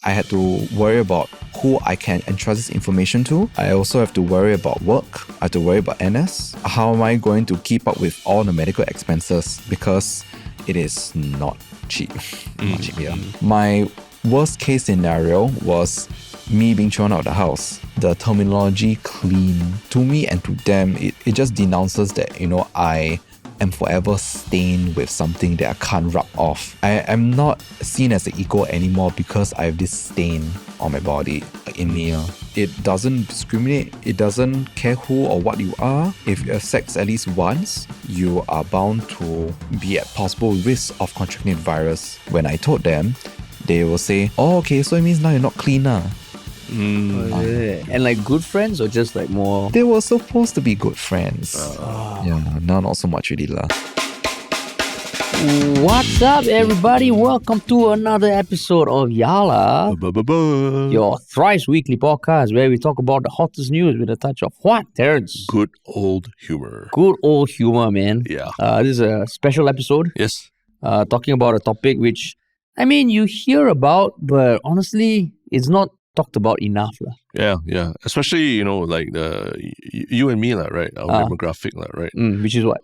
I had to worry about who I can entrust this information to. I also have to worry about work. I have to worry about NS. How am I going to keep up with all the medical expenses? Because it is not cheap. Not cheap, yeah. My worst case scenario was me being thrown out of the house. The terminology clean, to me and to them, it just denounces that, I am forever stained with something that I can't rub off. I am not seen as an equal anymore because I have this stain on my body, in me. It doesn't discriminate. It doesn't care who or what you are. If you have sex at least once, you are bound to be at possible risk of contracting the virus. When I told them, they will say, oh, okay, so it means now you're not clean. And like good friends or just like more? They were supposed to be good friends. Yeah, now not so much really lah. What's up, everybody? Welcome to another episode of 𝘊𝑚, your thrice weekly podcast where we talk about the hottest news with a touch of what, Terrence? Good old humor. Good old humor, man. Yeah. This is a special episode. Yes. Talking about a topic which, you hear about, but honestly, it's not talked about enough. Yeah. Especially, like you and me, right? Our demographic, right? Which is what?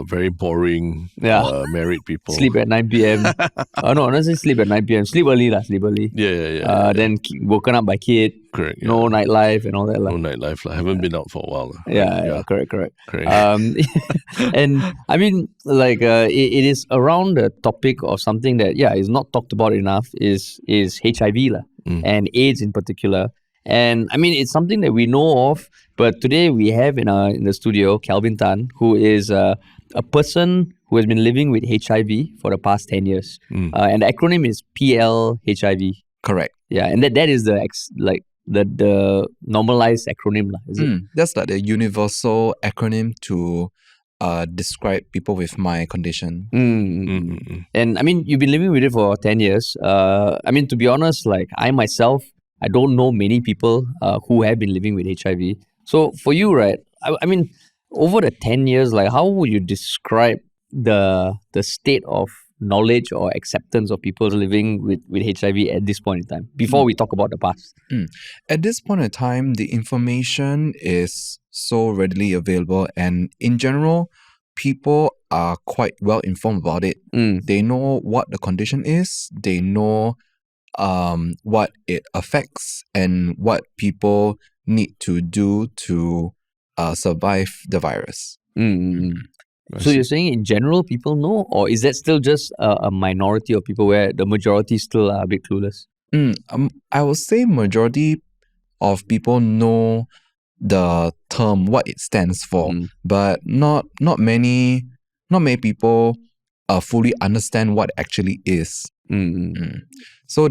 Very boring, married people. Sleep at 9 p.m. No, not say sleep at 9 p.m. Sleep early. Yeah. Then woken up by kid. Correct. No nightlife and all that. No nightlife. Haven't been out for a while. Yeah, correct. And it is around the topic of something that, is not talked about enough is HIV and AIDS in particular. And it's something that we know of, but today we have in the studio Kelvin Tan, who is a person who has been living with HIV for the past 10 years. And the acronym is PL-HIV. Correct. Yeah, and that is the normalized acronym, is it? That's like the universal acronym to describe people with my condition. And you've been living with it for 10 years. To be honest, I myself, I don't know many people who have been living with HIV. So for you, right, over the 10 years, how would you describe the state of knowledge or acceptance of people living with HIV at this point in time, before we talk about the past? At this point in time, the information is so readily available, and in general, people are quite well informed about it. They know what the condition is, they know what it affects, and what people need to do to survive the virus. So you're saying in general people know, or is that still just a minority of people where the majority still are a bit clueless? I would say majority of people know the term, what it stands for, but not many people fully understand what it actually is. So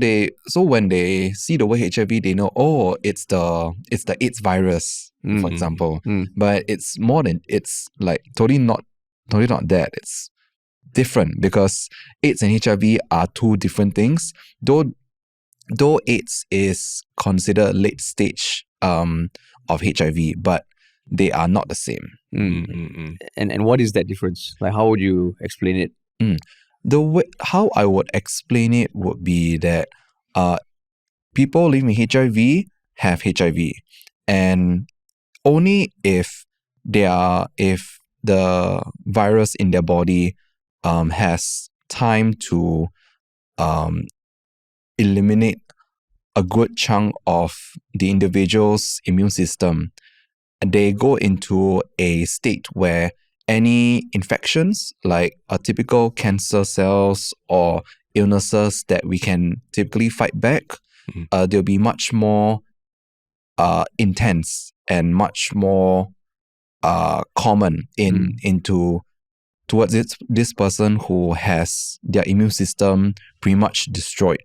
when they see the word HIV, they know, oh, it's the AIDS virus, for example. But it's more than, it's like totally not that. It's different because AIDS and HIV are two different things. Though AIDS is considered late stage of HIV, but they are not the same. And what is that difference? How would you explain it? The way how I would explain it would be that people living with HIV have HIV, and only if the virus in their body has time to eliminate a good chunk of the individual's immune system, they go into a state where any infections, like a typical cancer cells or illnesses that we can typically fight back, they'll be much more intense and much more common towards this person who has their immune system pretty much destroyed.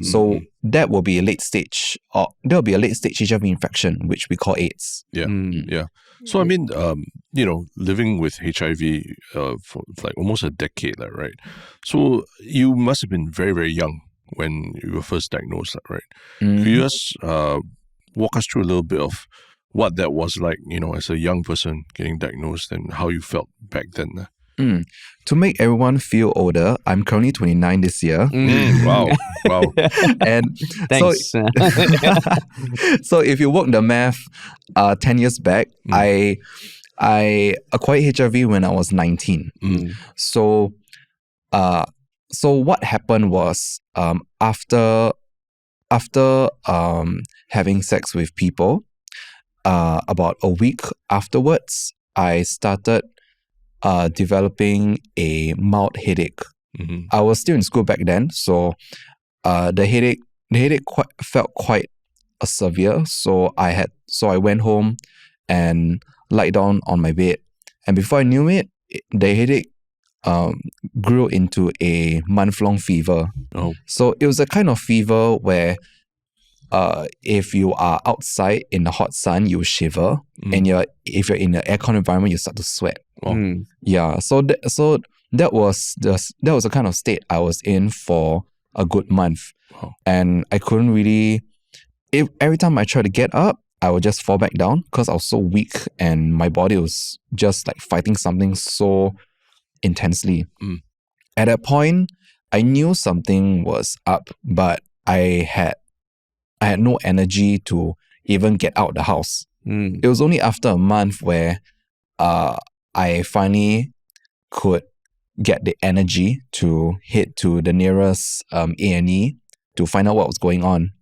So that will be a late stage, or there will be a late stage HIV infection, which we call AIDS. Yeah. So living with HIV for almost a decade, right? So you must have been very, very young when you were first diagnosed, right? Could you just walk us through a little bit of what that was like, as a young person getting diagnosed and how you felt back then? To make everyone feel older, I'm currently 29 this year. Wow. And Thanks. so if you work the math, 10 years back, I acquired HIV when I was 19. So what happened was after having sex with people, about a week afterwards, I started developing a mild headache. I was still in school back then, so the headache felt quite severe. So I went home and lied down on my bed, and before I knew it, the headache grew into a month-long fever. Oh. So it was a kind of fever where if you are outside in the hot sun, you shiver, and if you're in an aircon environment, you start to sweat. Yeah, so that was the kind of state I was in for a good month. And I couldn't really. Every time I tried to get up, I would just fall back down because I was so weak and my body was just like fighting something so intensely. At that point, I knew something was up, but I had no energy to even get out the house. It was only after a month where I finally could get the energy to head to the nearest A&E to find out what was going on.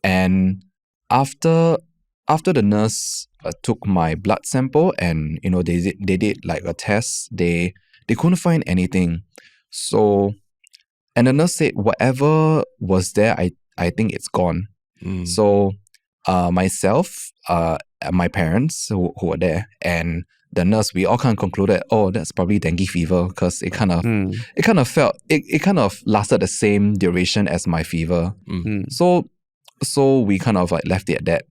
And after the nurse took my blood sample and they did like a test, they couldn't find anything. So, and the nurse said whatever was there, I think it's gone. So myself, my parents who were there, and the nurse, we all kind of concluded, oh, that's probably dengue fever, because it kind of lasted the same duration as my fever. So we kind of like left it at that.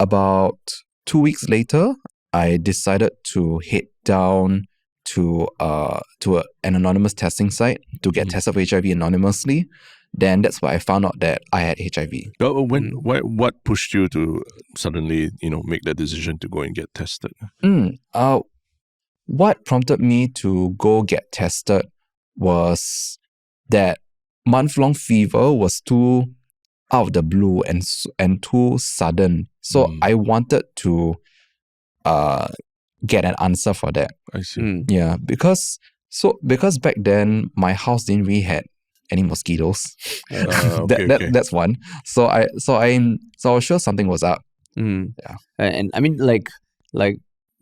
About 2 weeks later, I decided to head down to an anonymous testing site to get tested for HIV anonymously. Then that's why I found out that I had HIV. What pushed you to suddenly, make that decision to go and get tested? What prompted me to go get tested was that month-long fever was too out of the blue and too sudden. So I wanted to get an answer for that. I see. Yeah, because back then my house didn't really have any mosquitoes. That's one. So I was sure something was up. Yeah. And I mean, like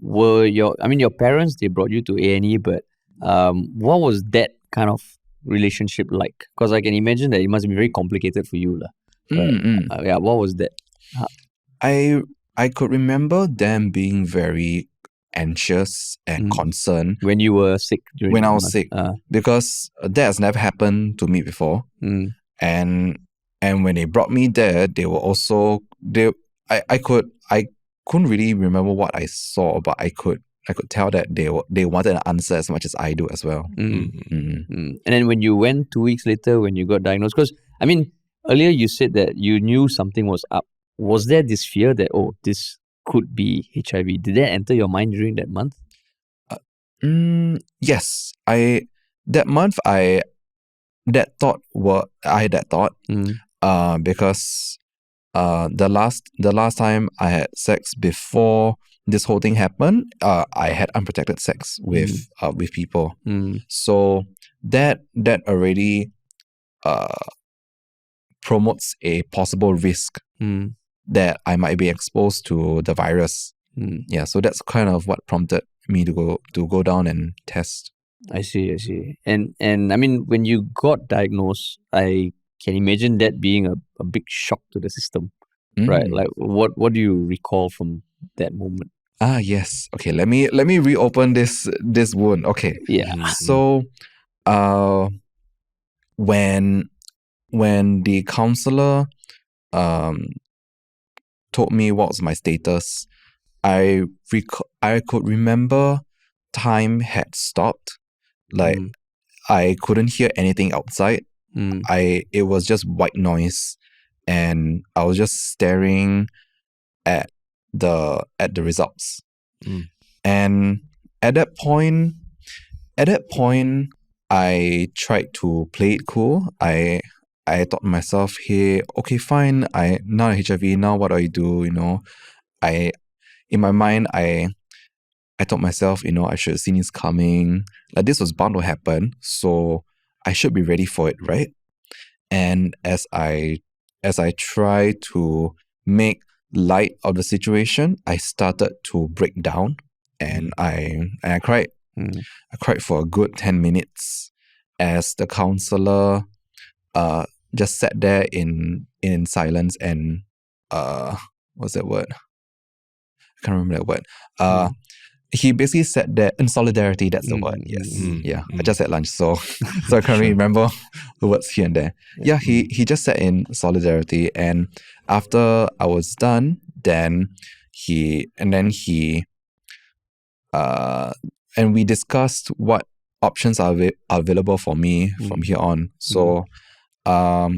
were your parents, they brought you to A&E, but what was that kind of relationship like? Because I can imagine that it must be very complicated for you, yeah. What was that? I could remember them being very anxious and concerned when you were sick. When I was sick, because that has never happened to me before. And when they brought me there, they were also I couldn't really remember what I saw, but I could tell that they wanted an answer as much as I do as well. And then when you went 2 weeks later, when you got diagnosed, because I mean, earlier you said that you knew something was up. Was there this fear that, oh, this could be HIV? Did that enter your mind during that month? Yes. I had that thought because the last time I had sex before this whole thing happened, I had unprotected sex with people. So that already promotes a possible risk that I might be exposed to the virus. Yeah, so that's kind of what prompted me to go down and test. I see. And I mean, when you got diagnosed, I can imagine that being a big shock to the system, right? Like, what do you recall from that moment? Yes. Okay, let me reopen this wound. Okay. Yeah. So, when the counselor told me what was my status, I could remember time had stopped. Like, I couldn't hear anything outside. It was just white noise, and I was just staring at the results. And at that point, at that point, I tried to play it cool. I thought to myself, hey, okay, fine. Now I HIV. Now what do I do? In my mind, I told myself, I should have seen this coming. Like this was bound to happen, so I should be ready for it, right? And as I try to make light of the situation, I started to break down, and I cried. I cried for a good 10 minutes as the counselor just sat there in silence and what's that word? I can't remember that word. He basically sat there in solidarity. That's the word. Yes. Yeah. I just had lunch, so I can't really remember the words here and there. Yeah. He just sat in solidarity, and after I was done, then we discussed what options are available for me from here on. So at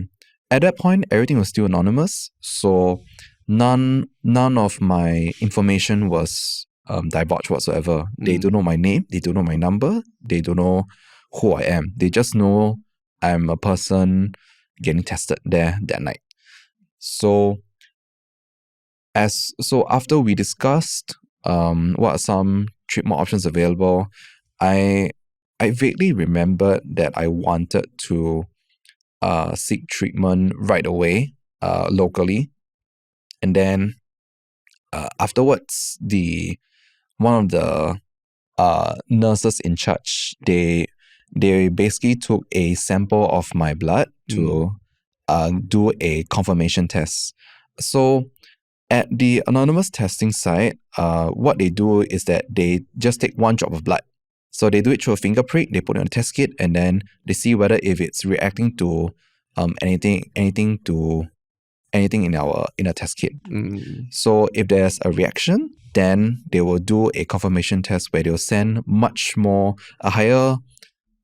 that point, everything was still anonymous. So none of my information was divulged whatsoever. They don't know my name. They don't know my number. They don't know who I am. They just know I'm a person getting tested there that night. So after we discussed what are some treatment options available, I vaguely remembered that I wanted to seek treatment right away locally, and then afterwards, one of the nurses in charge, they basically took a sample of my blood to do a confirmation test. So at the anonymous testing site, what they do is that they just take one drop of blood. So they do it through a finger prick, they put it on a test kit, and then they see whether if it's reacting to anything in a test kit. So if there's a reaction, then they will do a confirmation test where they'll send a higher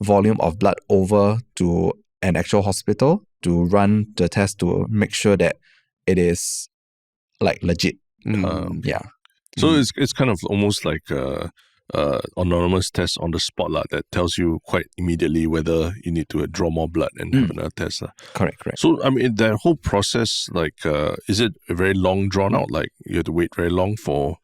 volume of blood over to an actual hospital to run the test to make sure that it is like legit. Yeah. So it's kind of almost like anonymous test on the spot that tells you quite immediately whether you need to draw more blood and have another test. Correct. So, I mean, that whole process, is it a very long drawn out? Like, you have to wait very long to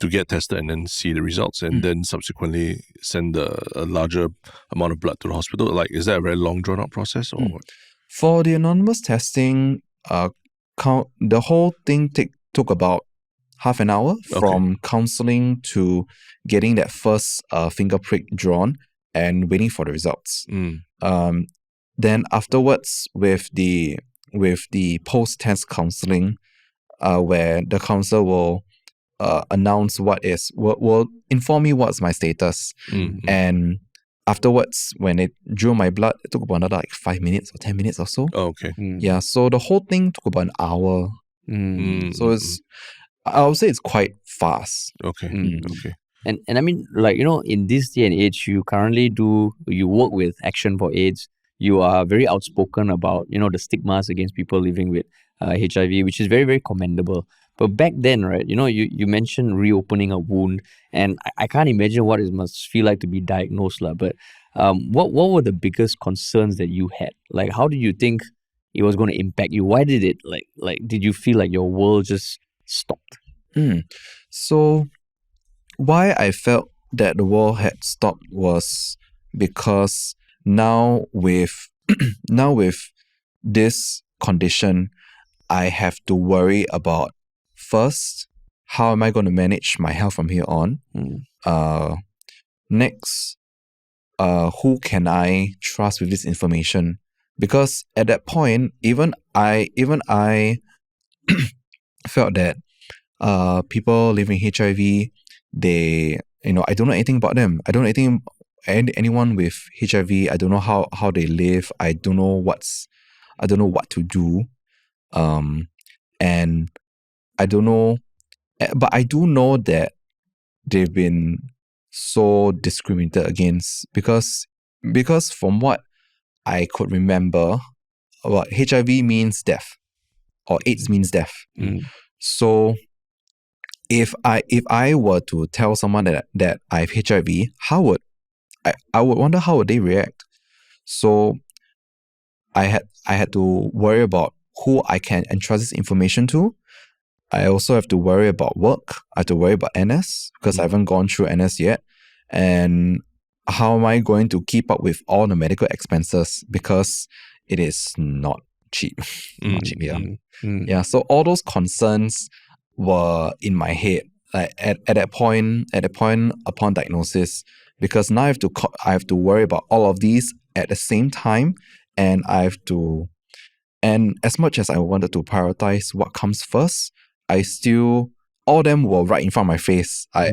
get tested and then see the results and then subsequently send a larger amount of blood to the hospital? Like, is that a very long drawn out process? Or what? For the anonymous testing, the whole thing took about half an hour from counseling to getting that first finger prick drawn and waiting for the results. Then afterwards, with the post-test counseling, where the counselor will announce will inform me what's my status, and afterwards, when it drew my blood, it took about another 5 minutes or 10 minutes or so. Oh, okay. Yeah, so the whole thing took about an hour. So I would say it's quite fast. Okay. Okay. And I mean, in this day and age, you work with Action for AIDS. You are very outspoken about, the stigmas against people living with HIV, which is very, very commendable. But back then, right, you mentioned reopening a wound, and I can't imagine what it must feel like to be diagnosed. But what were the biggest concerns that you had? Like, how did you think it was going to impact you? Why did it, did you feel like your world just stopped? So why I felt that the world had stopped was because now with this condition, I have to worry about, first, how am I going to manage my health from here on? Next, who can I trust with this information? Because at that point, even I felt that people living HIV, I don't know anything about them. I don't know anyone with HIV. I don't know how they live. I don't know what to do. And I don't know, but I do know that they've been so discriminated against because from what I could remember, HIV means death, or AIDS means death. So if I were to tell someone that I have HIV, how would I would wonder how would they react. So I had to worry about who I can entrust this information to. I also have to worry about work. I have to worry about NS because I haven't gone through NS yet. And how am I going to keep up with all the medical expenses because it is not cheap. Not cheap, yeah. Yeah, so all those concerns were in my head like at that point upon diagnosis, because now I have to worry about all of these at the same time, and and as much as I wanted to prioritize what comes first, all of them were right in front of my face. I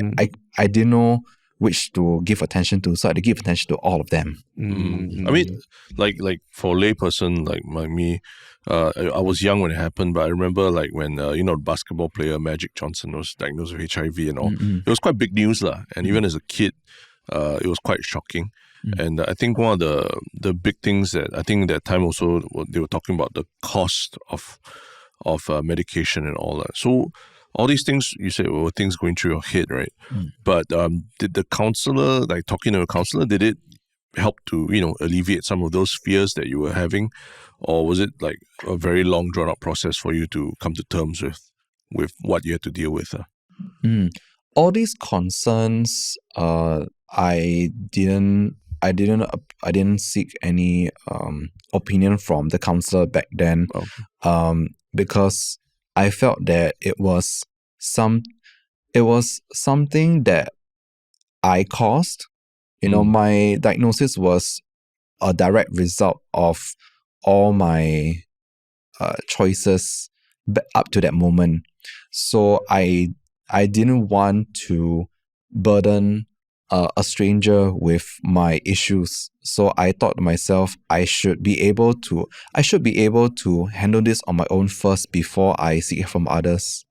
didn't know which to give attention to, so I had to give attention to all of them. I mean, like for a layperson like me, I was young when it happened, but I remember like when the basketball player Magic Johnson was diagnosed with HIV and all. It was quite big news lah, and even as a kid, it was quite shocking. And I think one of the big things that I think that time also they were talking about the cost of medication and all that. So all these things you said were things going through your head, right? But did the counselor, like talking to a counselor, did it help to alleviate some of those fears that you were having, or was it like a very long drawn out process for you to come to terms with what you had to deal with? All these concerns, I didn't seek any opinion from the counselor back then, because I felt that it was something that I caused. My diagnosis was a direct result of all my choices up to that moment. So I didn't want to burden a stranger with my issues. So I thought to myself, I should be able to handle this on my own first before I seek it from others.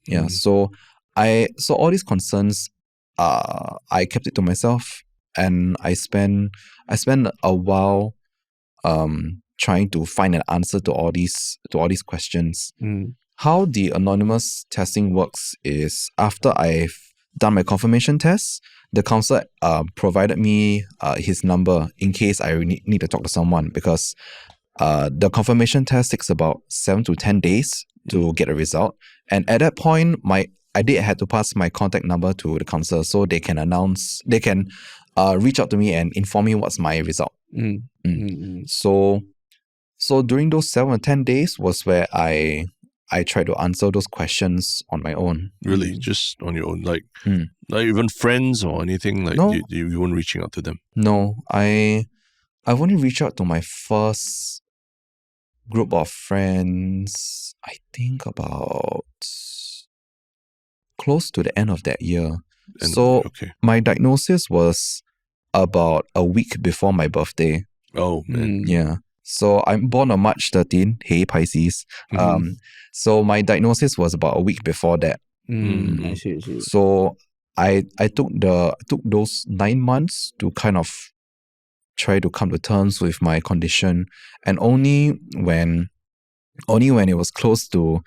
Yeah. So all these concerns, I kept it to myself, and I spent a while trying to find an answer to all these questions. How the anonymous testing works is, after I've done my confirmation test, the counselor provided me his number in case I need to talk to someone, because the confirmation test takes about 7 to 10 days to get a result. And at that point, I did have to pass my contact number to the counselor so they can reach out to me and inform me what's my result. So during those 7 or 10 days was where I tried to answer those questions on my own. Really? Just on your own? Like not even friends or anything? Like No. you weren't reaching out to them? No, I've only reached out to my first group of friends, I think about close to the end of that year. My diagnosis was about a week before my birthday. Oh, man. Yeah. So I'm born on March 13, 𝘕𝗵𝗲 𝗦𝗵𝘴. So my diagnosis was about a week before that. I see. So I took those 9 months to kind of try to come to terms with my condition, and only when it was close to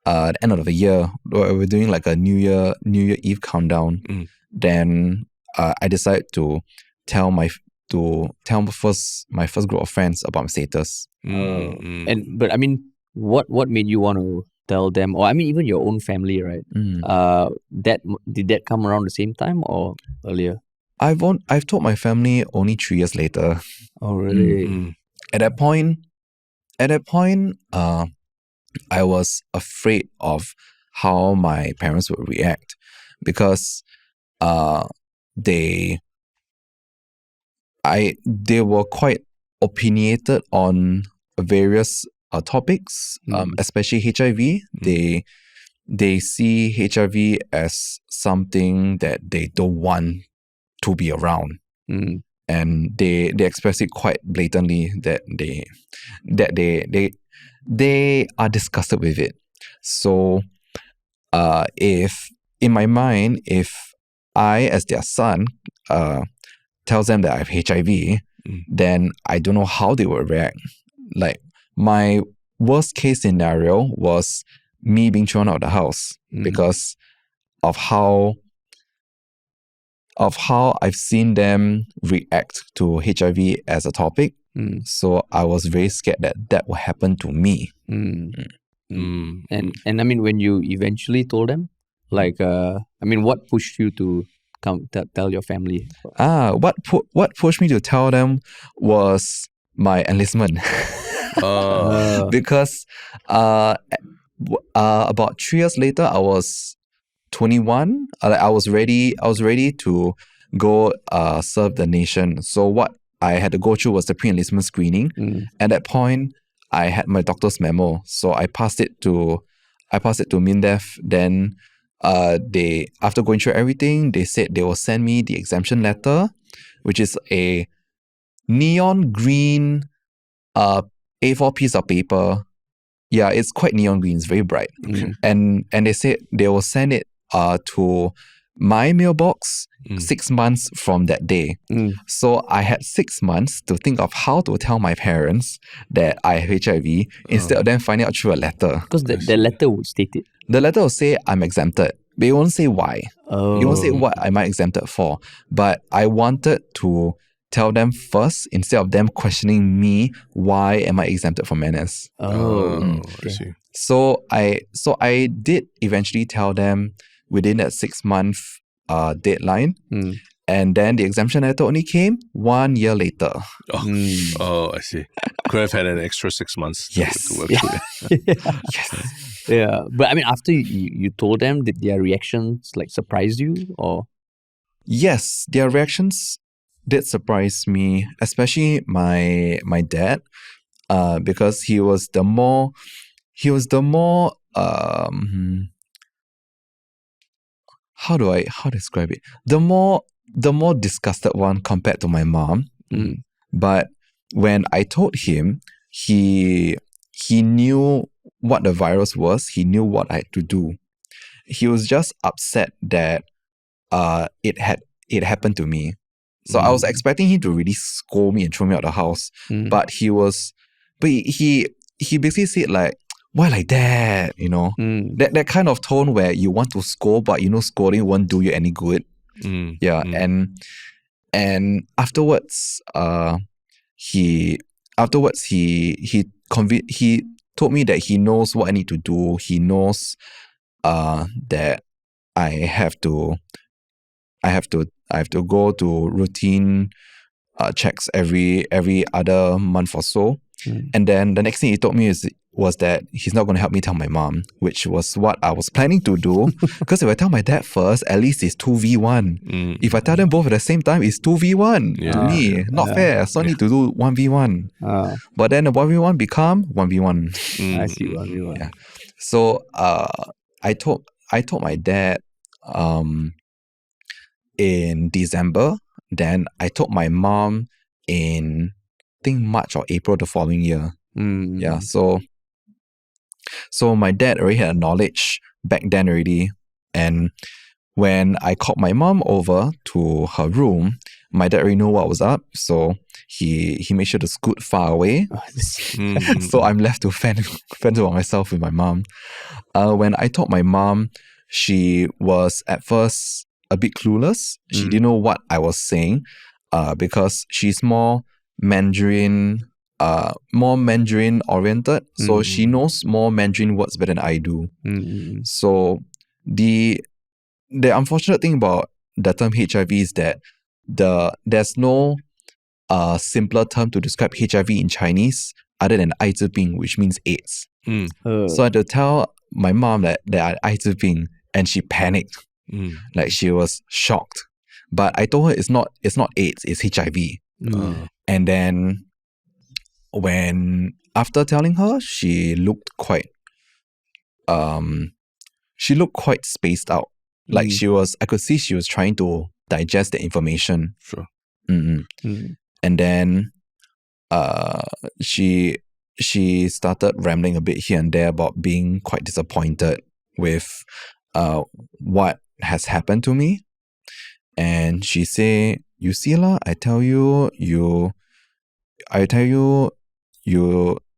the end of the year, we're doing like a New Year Eve countdown, then I decided to tell my first group of friends about my status. But I mean, what made you want to tell them, or I mean even your own family, right? Did that come around the same time or earlier? I've told my family only 3 years later. Oh, really? At that point, I was afraid of how my parents would react, because they were quite opinionated on various topics, especially HIV. They see HIV as something that they don't want to be around, and they express it quite blatantly that they are disgusted with it. So if in my mind, if I as their son tells them that I have HIV, then I don't know how they will react. Like, my worst case scenario was me being thrown out of the house because of how of how I've seen them react to HIV as a topic. So I was very scared that that will happen to me. And I mean, when you eventually told them, like, I mean, what pushed you to come tell your family? What pushed me to tell them was my enlistment. Because about 3 years later, I was 21. I was ready to go serve the nation. So what I had to go through was the pre-enlistment screening. At that point, I had my doctor's memo, so I passed it to MINDEF. Then they, after going through everything, they said they will send me the exemption letter, which is a neon green A4 piece of paper. Yeah, it's quite neon green. It's very bright. And they said they will send it to my mailbox 6 months from that day. So I had 6 months to think of how to tell my parents that I have HIV instead of them finding out through a letter. Because the letter would state it. The letter will say I'm exempted. But it won't say why. It won't say what am I exempted for. But I wanted to tell them first instead of them questioning me, why am I exempted from NS? I see. So I did eventually tell them within that 6 month deadline. And then the exemption letter only came 1 year later. I see. Could have had an extra 6 months to work through it. Yeah. But I mean, after you told them, did their reactions like surprise you, or? Yes, their reactions did surprise me, especially my dad, because he was the more how do I describe it? The more disgusted one compared to my mom. But when I told him, he knew what the virus was. He knew what I had to do. He was just upset that it happened to me. So I was expecting him to really scold me and throw me out of the house. But he basically said like, why like that? You know, that kind of tone where you want to scold, but you know scolding won't do you any good. And afterwards, he told me that he knows what I need to do. He knows that I have to go to routine checks every other month or so. And then the next thing he told me was that he's not going to help me tell my mom, which was what I was planning to do. Because if I tell my dad first, at least it's 2v1. If I tell them both at the same time, it's 2v1 to me. Not fair. So I need to do 1v1. But then the 1v1 become 1v1. I see, 1v1. Yeah. So I told my dad in December. Then I told my mom in, I think, March or April the following year. Yeah, so my dad already had knowledge back then already. And when I called my mom over to her room, my dad already knew what was up. So he made sure to scoot far away. So I'm left to fend for myself with my mom. When I told my mom, she was at first a bit clueless. She didn't know what I was saying because she's more Mandarin oriented. So she knows more Mandarin words better than I do. So the unfortunate thing about the term HIV is that there's no simpler term to describe HIV in Chinese other than 艾滋病, which means AIDS. So I had to tell my mom that I had 艾滋病, and she panicked. Like she was shocked. But I told her it's not AIDS, it's HIV. And then when after telling her, she looked quite spaced out. Like I could see she was trying to digest the information. Sure. And then she started rambling a bit here and there about being quite disappointed with what has happened to me. And she said, you see lah, I tell you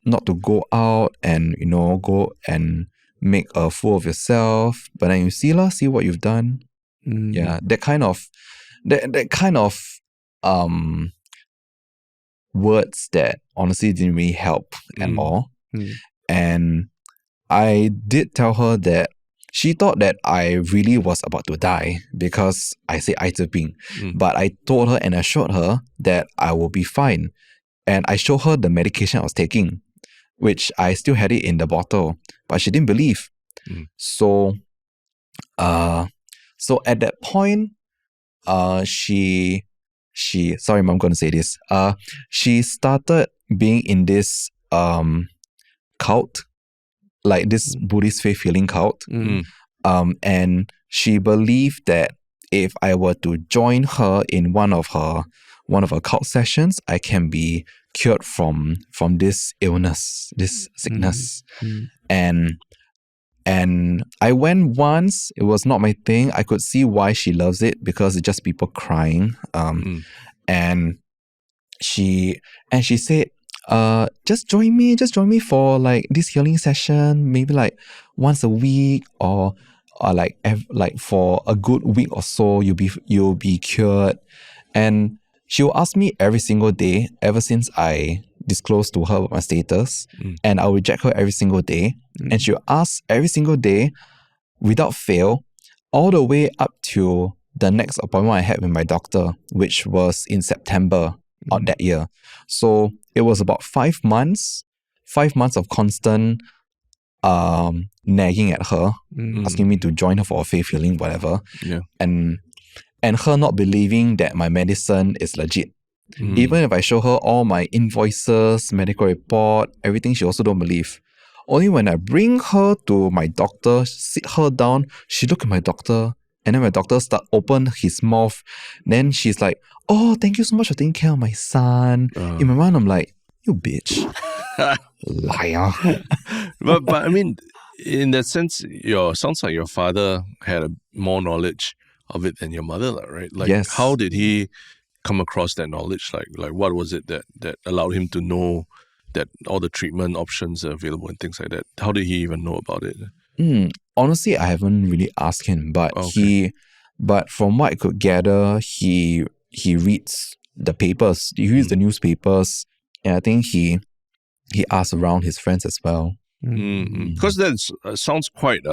not to go out and, you know, go and make a fool of yourself. But then you see what you've done. Yeah, that kind of that kind of words that honestly didn't really help at all. And I did tell her that she thought that I really was about to die because I said 𝘬𝘗. But I told her and assured her that I will be fine. And I showed her the medication I was taking, which I still had it in the bottle, but she didn't believe. So at that point, she sorry, Mom, I'm going to say this. She started being in this cult, like this Buddhist faith healing cult. And she believed that if I were to join her in one of her cult sessions, I can be cured from this illness, this sickness. And I went once. It was not my thing. I could see why she loves it, because it's just people crying. And she said, just join me for like this healing session, maybe like once a week or like for a good week or so, you'll be cured. And she'll ask me every single day ever since I disclosed to her my status, and I'll reject her every single day. And she'll ask every single day without fail, all the way up to the next appointment I had with my doctor, which was in September of that year. So it was about 5 months of constant nagging at her, asking me to join her for a faith healing, whatever. And her not believing that my medicine is legit. Even if I show her all my invoices, medical report, everything, she also don't believe. Only when I bring her to my doctor, sit her down, she look at my doctor, and then my doctor open his mouth. Then she's like, "Oh, thank you so much for taking care of my son." In my mind, I'm like, "You bitch." Liar. but I mean, in that sense, sounds like your father had more knowledge of it than your mother, right? Like, yes. How did he come across that knowledge? Like what was it that allowed him to know that all the treatment options are available and things like that? How did he even know about it? Honestly, I haven't really asked him, but but from what I could gather, he reads the papers, he reads the newspapers, and I think he asked around his friends as well. Because that sounds quite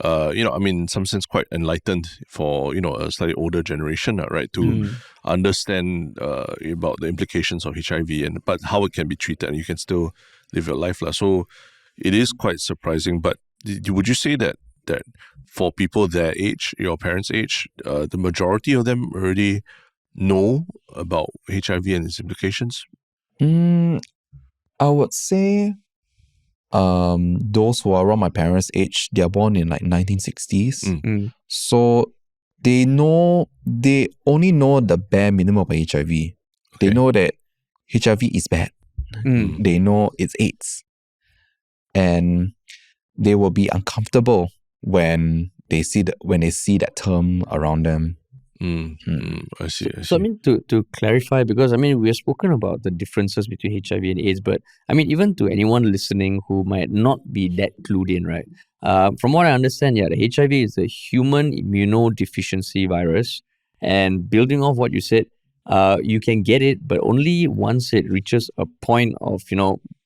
in some sense quite enlightened for a slightly older generation, right? To understand about the implications of HIV but how it can be treated, and you can still live your life. So it is quite surprising. But would you say that for people their age, your parents' age, the majority of them already know about HIV and its implications? I would say those who are around my parents' age, they are born in like 1960s. So they only know the bare minimum of HIV. They know that HIV is bad. They know it's AIDS. And they will be uncomfortable when they see that term around them. I see. So I mean, to clarify, because I mean, we have spoken about the differences between HIV and AIDS, but I mean, even to anyone listening who might not be that clued in, right? From what I understand, the HIV is a human immunodeficiency virus, and building off what you said, you can get it, but only once it reaches a point of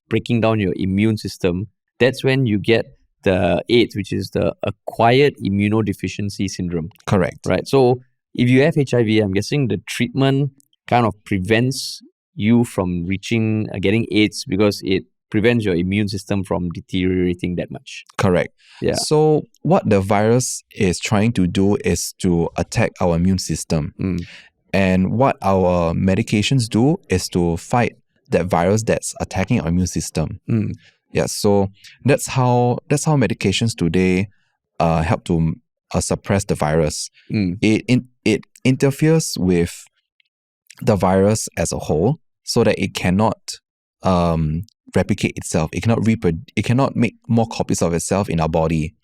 breaking down your immune system. That's when you get the AIDS, which is the acquired immunodeficiency syndrome. Correct. Right. So if you have HIV, I'm guessing the treatment kind of prevents you from getting AIDS, because it prevents your immune system from deteriorating that much. Correct. Yeah. So what the virus is trying to do is to attack our immune system. And what our medications do is to fight that virus that's attacking our immune system. Yeah, so that's how medications today help to suppress the virus. It interferes with the virus as a whole, so that it cannot replicate itself. It cannot it cannot make more copies of itself in our body.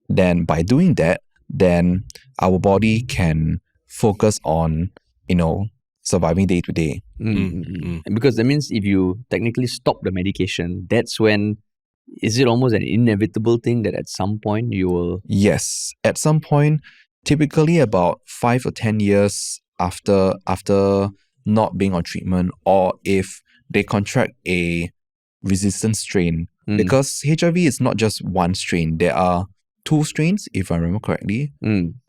Then by doing that, then our body can focus on surviving day to day. Because that means if you technically stop the medication, that's when, is it almost an inevitable thing that at some point you will... Yes, at some point typically about 5 or 10 years after not being on treatment, or if they contract a resistant strain. Because HIV is not just one strain. There are 2 strains, if I remember correctly.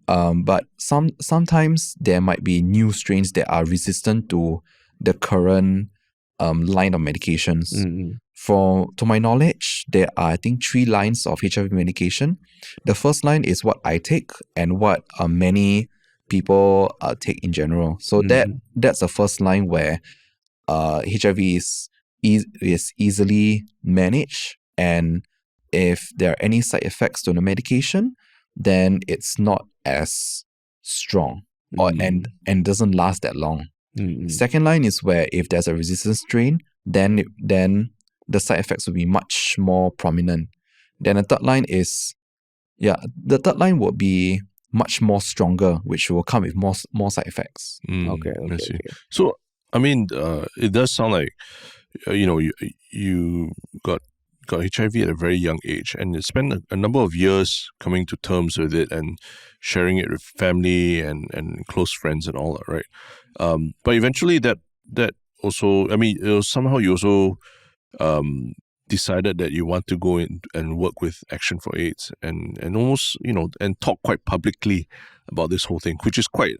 But sometimes there might be new strains that are resistant to the current line of medications. To my knowledge, there are, I think, 3 lines of HIV medication. The first line is what I take and what many people take in general. So that's the first line where HIV is easily managed, and if there are any side effects to the medication, then it's not as strong and doesn't last that long. Second line is where if there's a resistant strain, then the side effects will be much more prominent. Then the third line would be much more stronger, which will come with more side effects. Okay. I see. So, I mean, it does sound like, you got HIV at a very young age, and you spent a number of years coming to terms with it and sharing it with family and close friends and all that, right? But eventually that also, I mean, somehow you also decided that you want to go in and work with Action for AIDS and almost, and talk quite publicly about this whole thing, which is quite,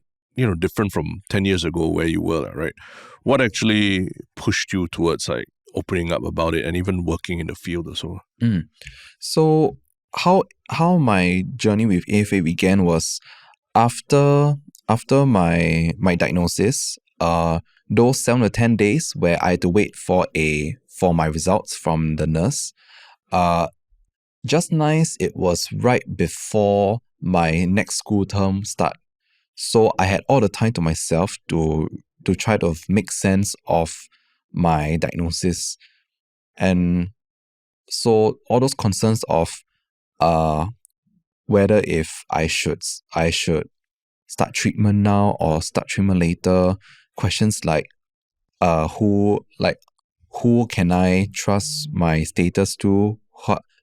different from 10 years ago where you were, right? What actually pushed you towards like opening up about it and even working in the field or so? So how my journey with AFA began was after my diagnosis, those 7 to 10 days where I had to wait for my results from the nurse, just nice it was right before my next school term start. So I had all the time to myself to try to make sense of my diagnosis. And so all those concerns of whether if I should start treatment now or start treatment later, questions like who can I trust my status to,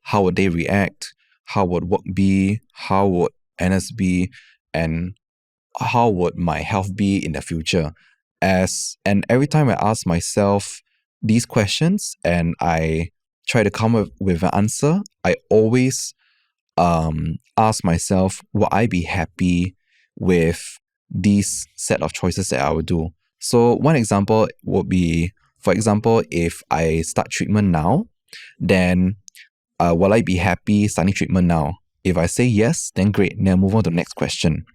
how would they react, how would work be, how would NS be, and how would my health be in the future? And every time I ask myself these questions and I try to come up with an answer, I always ask myself, will I be happy with these set of choices that I would do? So one example would be, for example, if I start treatment now, then will I be happy starting treatment now? If I say yes, then great, then move on to the next question.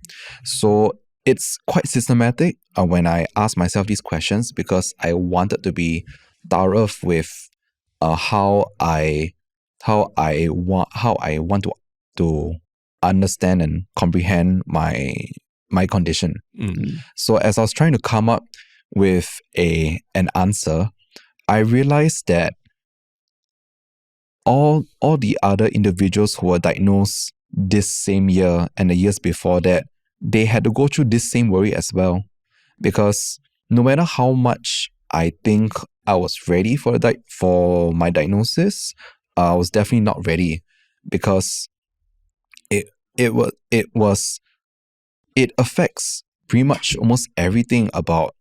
So it's quite systematic when I ask myself these questions, because I wanted to be thorough with how I want to understand and comprehend my condition. So as I was trying to come up with an answer, I realized that all the other individuals who were diagnosed this same year and the years before that, they had to go through this same worry as well. Because no matter how much I think I was ready for my diagnosis, I was definitely not ready, because it affects pretty much almost everything about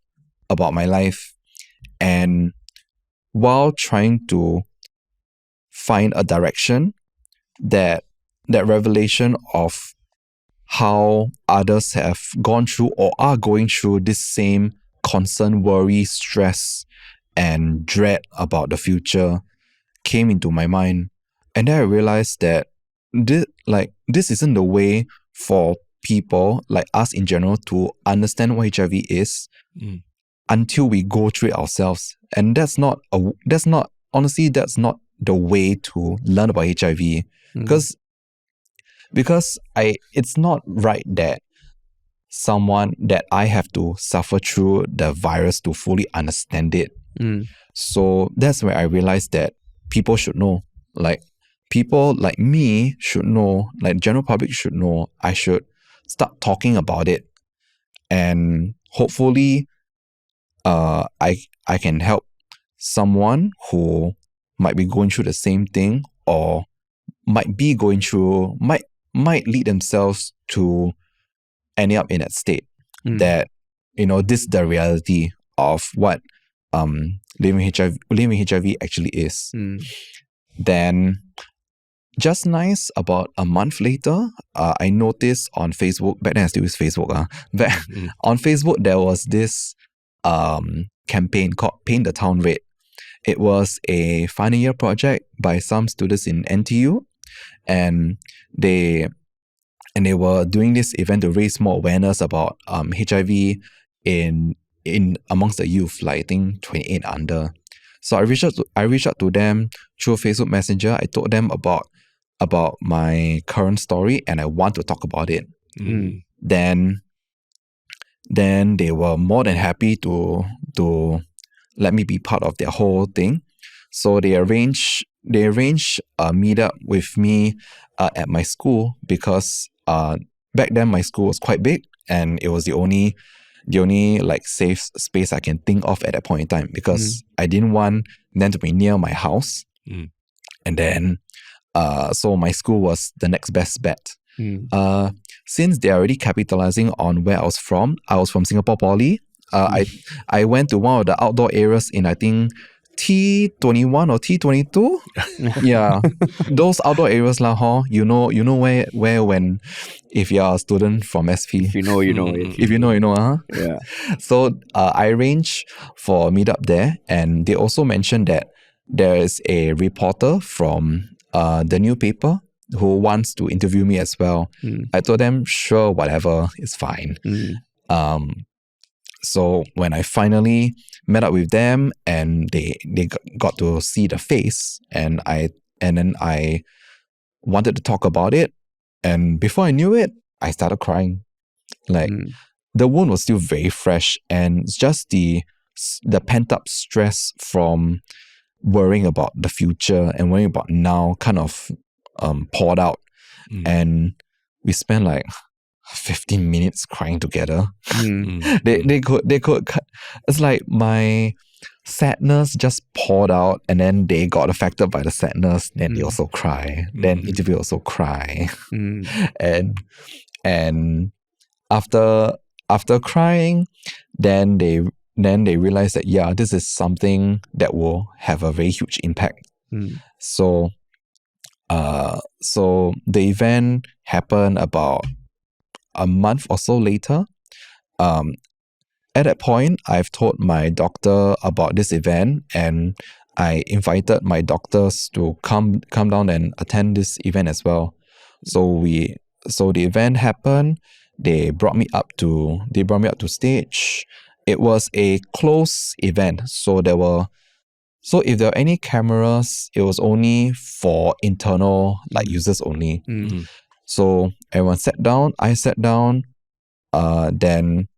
my life. And while trying to find a direction, that revelation of how others have gone through or are going through this same concern, worry, stress, and dread about the future came into my mind. And then I realized that this isn't the way for people like us in general to understand what HIV is until we go through it ourselves. And that's not the way to learn about HIV, because it's not right that I have to suffer through the virus to fully understand it. So that's where I realized that people should know, like people like me should know, like general public should know. I should start talking about it, and hopefully I can help someone who might be going through the same thing, or might lead themselves to ending up in that state that, this is the reality of what living with HIV actually is. Then just nice, about a month later, I noticed on Facebook, back then I still use Facebook, on Facebook there was this campaign called Paint the Town Red. It was a final year project by some students in NTU, and they were doing this event to raise more awareness about HIV in amongst the youth, like I think 28 under. So I reached out to them through Facebook Messenger. I told them about my current story and I want to talk about it. Then they were more than happy to let me be part of their whole thing. So they arranged a meetup with me at my school, because back then my school was quite big and it was the only like safe space I can think of at that point in time, because I didn't want them to be near my house. And then so my school was the next best bet. Since they're already capitalizing on where I was from Singapore Poly. I went to one of the outdoor areas in, I think, T21 or T22. Yeah, those outdoor areas lah, you know where when, if you're a student from SP, If you know, you know. if you know, you know, Yeah. So I arranged for a meetup there, and they also mentioned that there is a reporter from the new paper who wants to interview me as well. I told them, sure, whatever, it's fine. So when I finally met up with them and they got to see the face, and then I wanted to talk about it, and before I knew it, I started crying. Like the wound was still very fresh, and it's just the pent up stress from worrying about the future and worrying about now kind of poured out, and we spent like 15 minutes crying together. They could. It's like my sadness just poured out, and then they got affected by the sadness. Then they also cry. Then interview also cry. And after crying, then they realized that, yeah, this is something that will have a very huge impact. So the event happened about a month or so later. At that point, I've told my doctor about this event, and I invited my doctors to come down and attend this event as well. So the event happened. They brought me up to stage. It was a closed event, so if there were any cameras, it was only for internal users only. So everyone sat down. I sat down. Then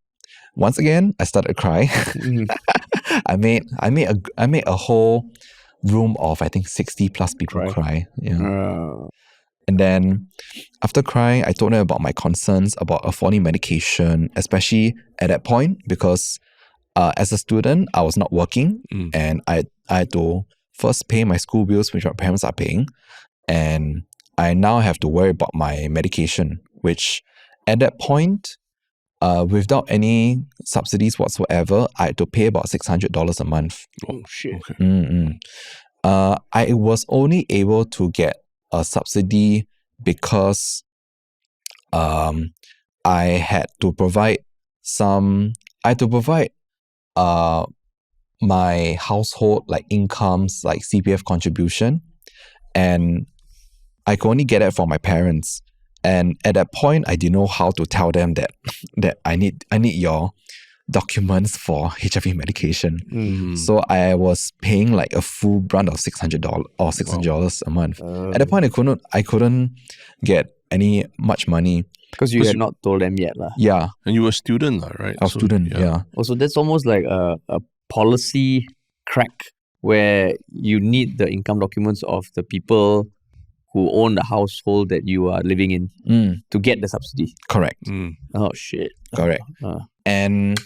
once again, I started crying. I made a whole room of, I think, 60 plus people cry. Yeah. And then after crying, I told them about my concerns about affording medication, especially at that point, because as a student, I was not working, and I had to first pay my school bills, which my parents are paying, and I now have to worry about my medication, which at that point, without any subsidies whatsoever, I had to pay about $600 a month. Oh shit. Okay. I was only able to get a subsidy because I had to provide my household incomes, like CPF contribution, and I could only get it from my parents. And at that point, I didn't know how to tell them that I need your documents for HIV medication. So I was paying like a full brunt of $600 or $600 a month. At that point, I couldn't get any much money because you had not told them yet, lah. Yeah, and you were a student, right? I was a student. Yeah. Also, that's almost like a policy crack where you need the income documents of the people who own the household that you are living in to get the subsidy. Correct. Oh shit. Correct. And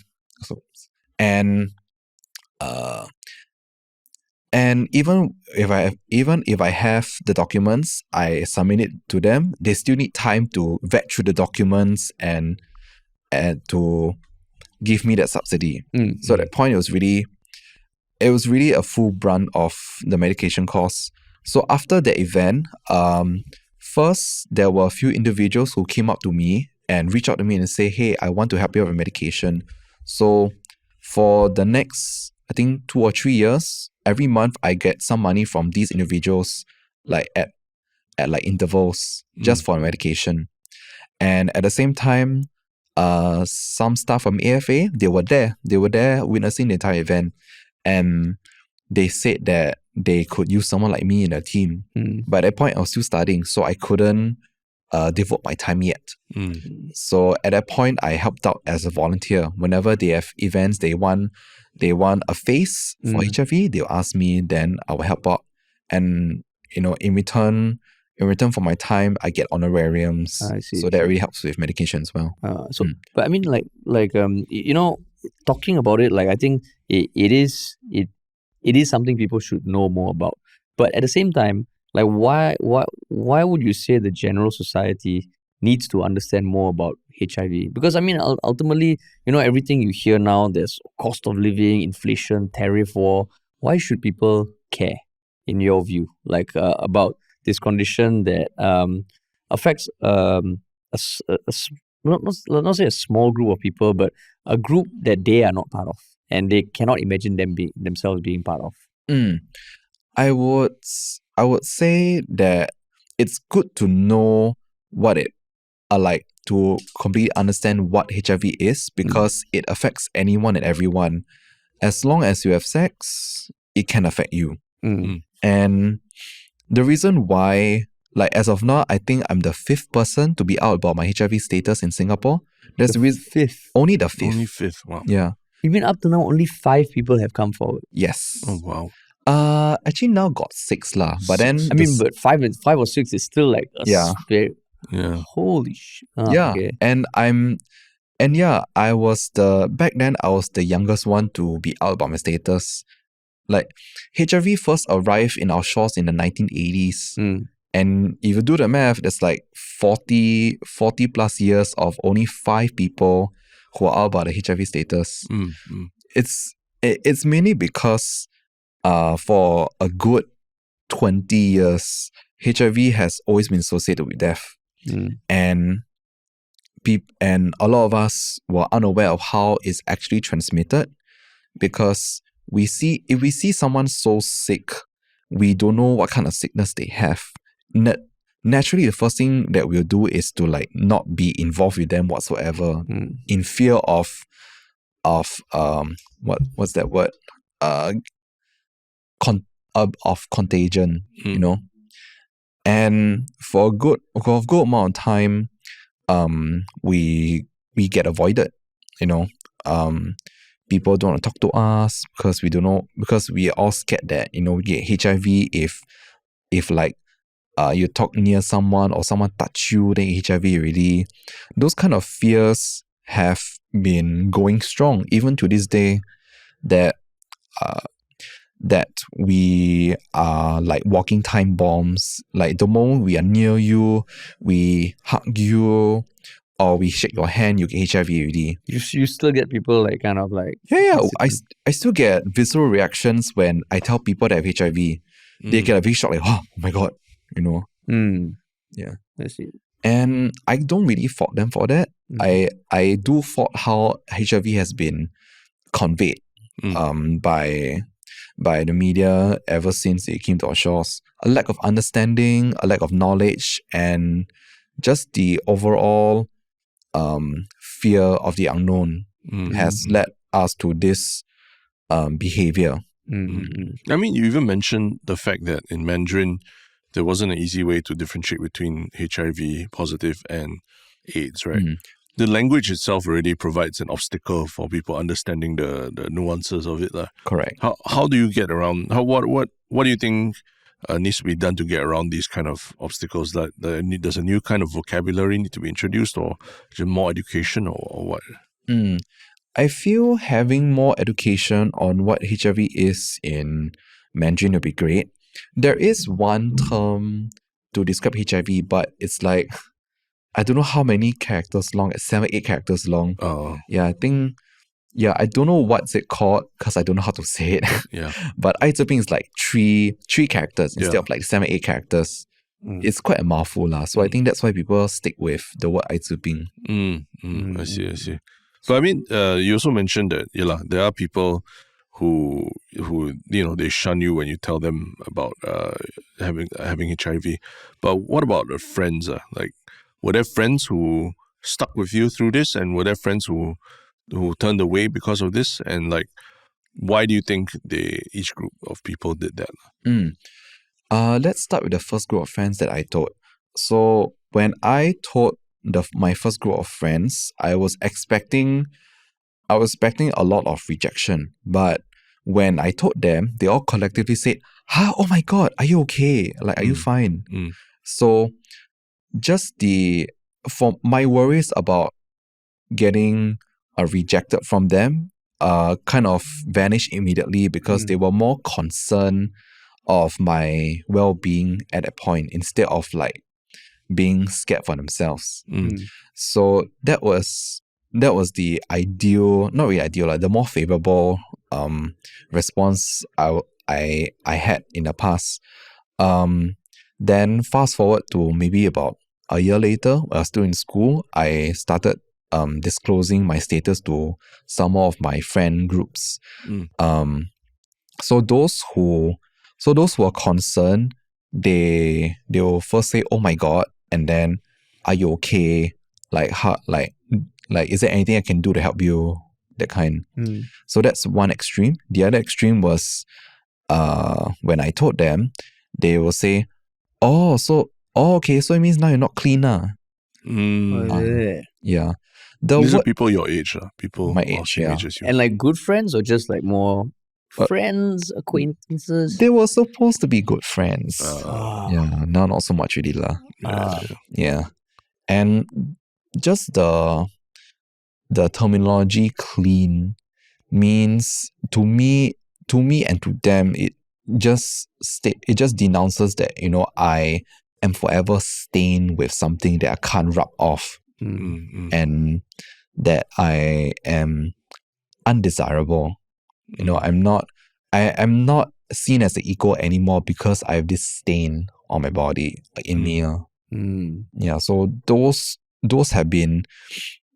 even if I have the documents, I submit it to them. They still need time to vet through the documents and and to give me that subsidy. So at that point, it was really a full brunt of the medication costs. So after the event, first there were a few individuals who came up to me and reached out to me and say, hey, I want to help you with a medication. So for the next, I think 2 or 3 years, every month I get some money from these individuals, like at like intervals, just for medication. And at the same time, some staff from AFA, they were there witnessing the entire event, and they said that they could use someone like me in their team. But at that point, I was still studying, so I couldn't devote my time yet. So at that point, I helped out as a volunteer. Whenever they have events, they want a face for HIV, they'll ask me, then I will help out. And in return for my time, I get honorariums. I see. So that really helps with medication as well. But I mean, talking about it, I think it is something people should know more about. But at the same time, why would you say the general society needs to understand more about HIV? Because I mean, ultimately, everything you hear now, there's cost of living, inflation, tariff war. Why should people care, in your view, about this condition that affects not say a small group of people, but a group that they are not part of, and they cannot imagine themselves being part of? I would say that it's good to know what it like, to completely understand what HIV is, because it affects anyone and everyone. As long as you have sex, it can affect you. And the reason why, as of now, I think I'm the 5th person to be out about my HIV status in Singapore. There's the reason. 5th? Only the 5th. Only 5th, wow. Yeah. You mean up to now only 5 people have come forward? Yes. Oh, wow. Actually now got 6 lah. But then but 5 or 6 is still holy shit. Okay. And I was back then I was the youngest one to be out about my status. HIV first arrived in our shores in the 1980s. And if you do the math, there's 40 plus years of only 5 people who are out about the HIV status. It's mainly because for a good 20 years, HIV has always been associated with death. And a lot of us were unaware of how it's actually transmitted, because if we see someone so sick, we don't know what kind of sickness they have. Naturally, the first thing that we'll do is to not be involved with them whatsoever, in fear of what's that word? Of contagion, And for a good amount of time, we get avoided, People don't want to talk to us because we don't know, because we are all scared that, we get HIV if you talk near someone or someone touch you, then HIV already. Those kind of fears have been going strong even to this day, that we are like walking time bombs. The moment we are near you, we hug you, or we shake your hand, you get HIV already. You still get people Yeah. I still get visceral reactions when I tell people that I have HIV. They get a big shock, oh my god, Yeah. I see. And I don't really fault them for that. I do fault how HIV has been conveyed by the media ever since it came to our shores. A lack of understanding, a lack of knowledge, and just the overall fear of the unknown has led us to this behavior. I mean, you even mentioned the fact that in Mandarin, there wasn't an easy way to differentiate between HIV positive and AIDS, right? The language itself already provides an obstacle for people understanding the nuances of it. Correct. How do you get around? What do you think needs to be done to get around these kind of obstacles? Does a new kind of vocabulary need to be introduced, or just more education, or what? I feel having more education on what HIV is in Mandarin would be great. There is one term to describe HIV, but it's I don't know how many characters long, 7, 8 characters long. Oh, Yeah, I don't know what's it called because I don't know how to say it. yeah. But 艾滋病 is like three characters instead Yeah. of like 7, 8 characters. Mm. It's quite a mouthful lah. So I think that's why people stick with the word 艾滋病. I see. But I mean, you also mentioned that there are people who they shun you when you tell them about having HIV. But what about the friends? Like, were there friends who stuck with you through this, and were there friends who turned away because of this? And like, why do you think each group of people did that? Let's start with the first group of friends that I told. So when I told my first group of friends, I was expecting a lot of rejection. But when I told them, they all collectively said, oh my God, are you okay? Like, are you fine? So just for my worries about getting rejected from them kind of vanished immediately because they were more concerned of my well-being at that point instead of like being scared for themselves. So that was the ideal, not really ideal, like the more favorable response I had in the past. Then fast forward to maybe about a year later, when I was still in school, I started disclosing my status to some of my friend groups. So those who are concerned, they will first say, "Oh my God," and then, "Are you okay? Like, how, like, is there anything I can do to help you?" That kind. So that's one extreme. The other extreme was, when I told them, they will say, okay, so it means now you're not clean, yeah. These are people your age, people my age, same yeah. age as you. And like good friends or just like more friends, acquaintances? They were supposed to be good friends. Ah. Now not so much really lah. Ah. Yeah. And just the terminology clean means to me and to them, it just denounces that, I am forever stained with something that I can't rub off. And that I am undesirable. I'm not seen as an equal anymore because I have this stain on my body, in me. Yeah, so those have been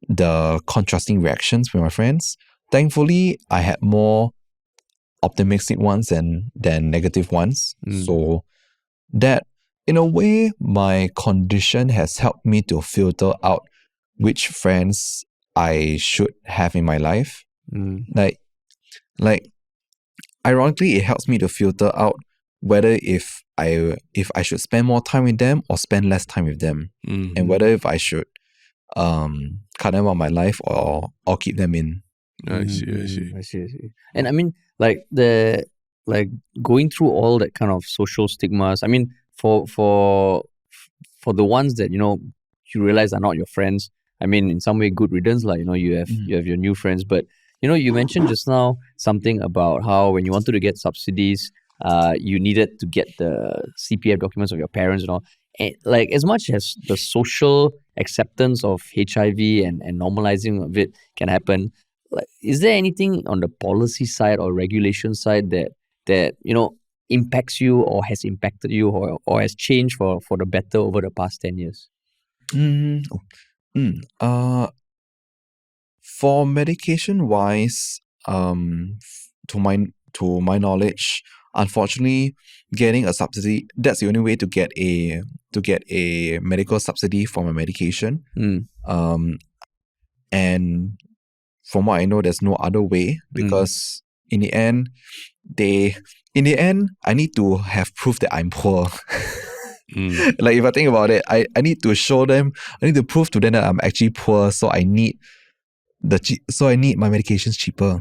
the contrasting reactions with my friends. Thankfully, I had more optimistic ones than negative ones. So that, in a way, my condition has helped me to filter out which friends I should have in my life. Like, ironically, it helps me to filter out whether if I should spend more time with them or spend less time with them, and whether if I should cut them out of my life or keep them in. I see. And I mean, like going through all that kind of social stigmas. I mean, for the ones that you realize are not your friends. I mean, in some way, good riddance. Like you have your new friends, but you mentioned just now something about how when you wanted to get subsidies, you needed to get the CPF documents of your parents and all. And like, as much as the social acceptance of HIV and normalizing of it can happen, like, is there anything on the policy side or regulation side that impacts you or has impacted you or has changed for the better over the past 10 years? For medication wise, to my knowledge, unfortunately, getting a subsidy, that's the only way to get a medical subsidy for my medication. And from what I know, there's no other way, because in the end, I need to have proof that I'm poor. Like, if I think about it, I need to show them, I need to prove to them that I'm actually poor, so I need my medications cheaper.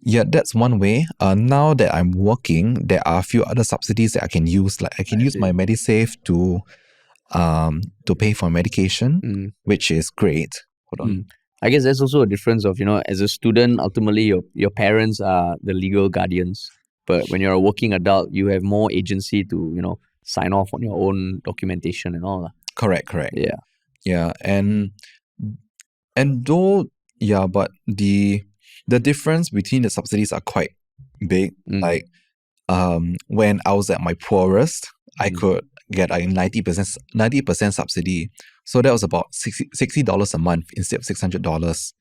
Yeah, that's one way. Now that I'm working, there are a few other subsidies that I can use. Like, I can use my MediSave to pay for medication, which is great. Hold on. I guess there's also a difference of, as a student, ultimately your parents are the legal guardians. But when you're a working adult, you have more agency to, sign off on your own documentation and all. Correct. Yeah. Yeah, and though, yeah, but the difference between the subsidies are quite big. Like, when I was at my poorest, I could get a 90% subsidy. So that was about $60 a month instead of $600.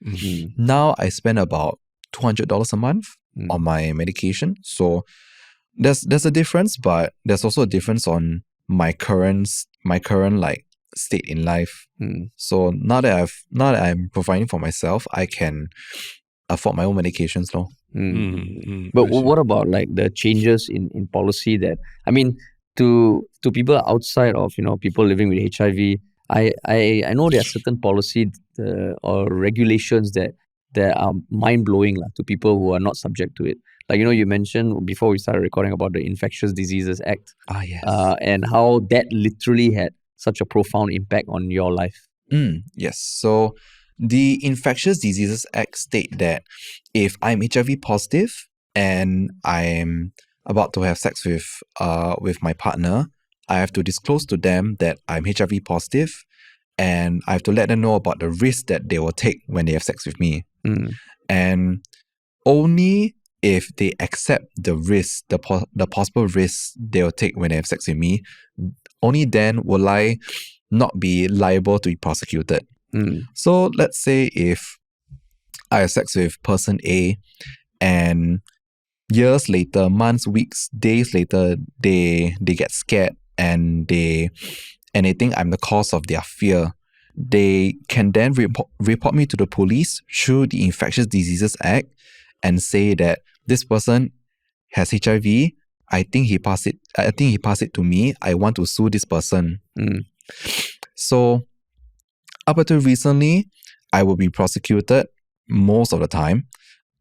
Now I spend about $200 a month on my medication. So there's a difference, but there's also a difference on my current like state in life. So now that I'm providing for myself, I can afford my own medications now. But what about like the changes in policy that, I mean, to people outside of, people living with HIV, I know there are certain policy or regulations that are mind-blowing to people who are not subject to it. Like, you mentioned before we started recording about the Infectious Diseases Act. Yes. And how that literally had such a profound impact on your life. Yes. So the Infectious Diseases Act state that if I'm HIV positive and I'm about to have sex with my partner, I have to disclose to them that I'm HIV positive, and I have to let them know about the risk that they will take when they have sex with me. And only if they accept the risk, the possible risks they will take when they have sex with me, only then will I not be liable to be prosecuted. So let's say if I have sex with person A, and years later, months, weeks, days later, they get scared and they think I'm the cause of their fear, they can then report me to the police through the Infectious Diseases Act and say that this person has HIV. I think he passed it to me. I want to sue this person. So up until recently, I will be prosecuted most of the time.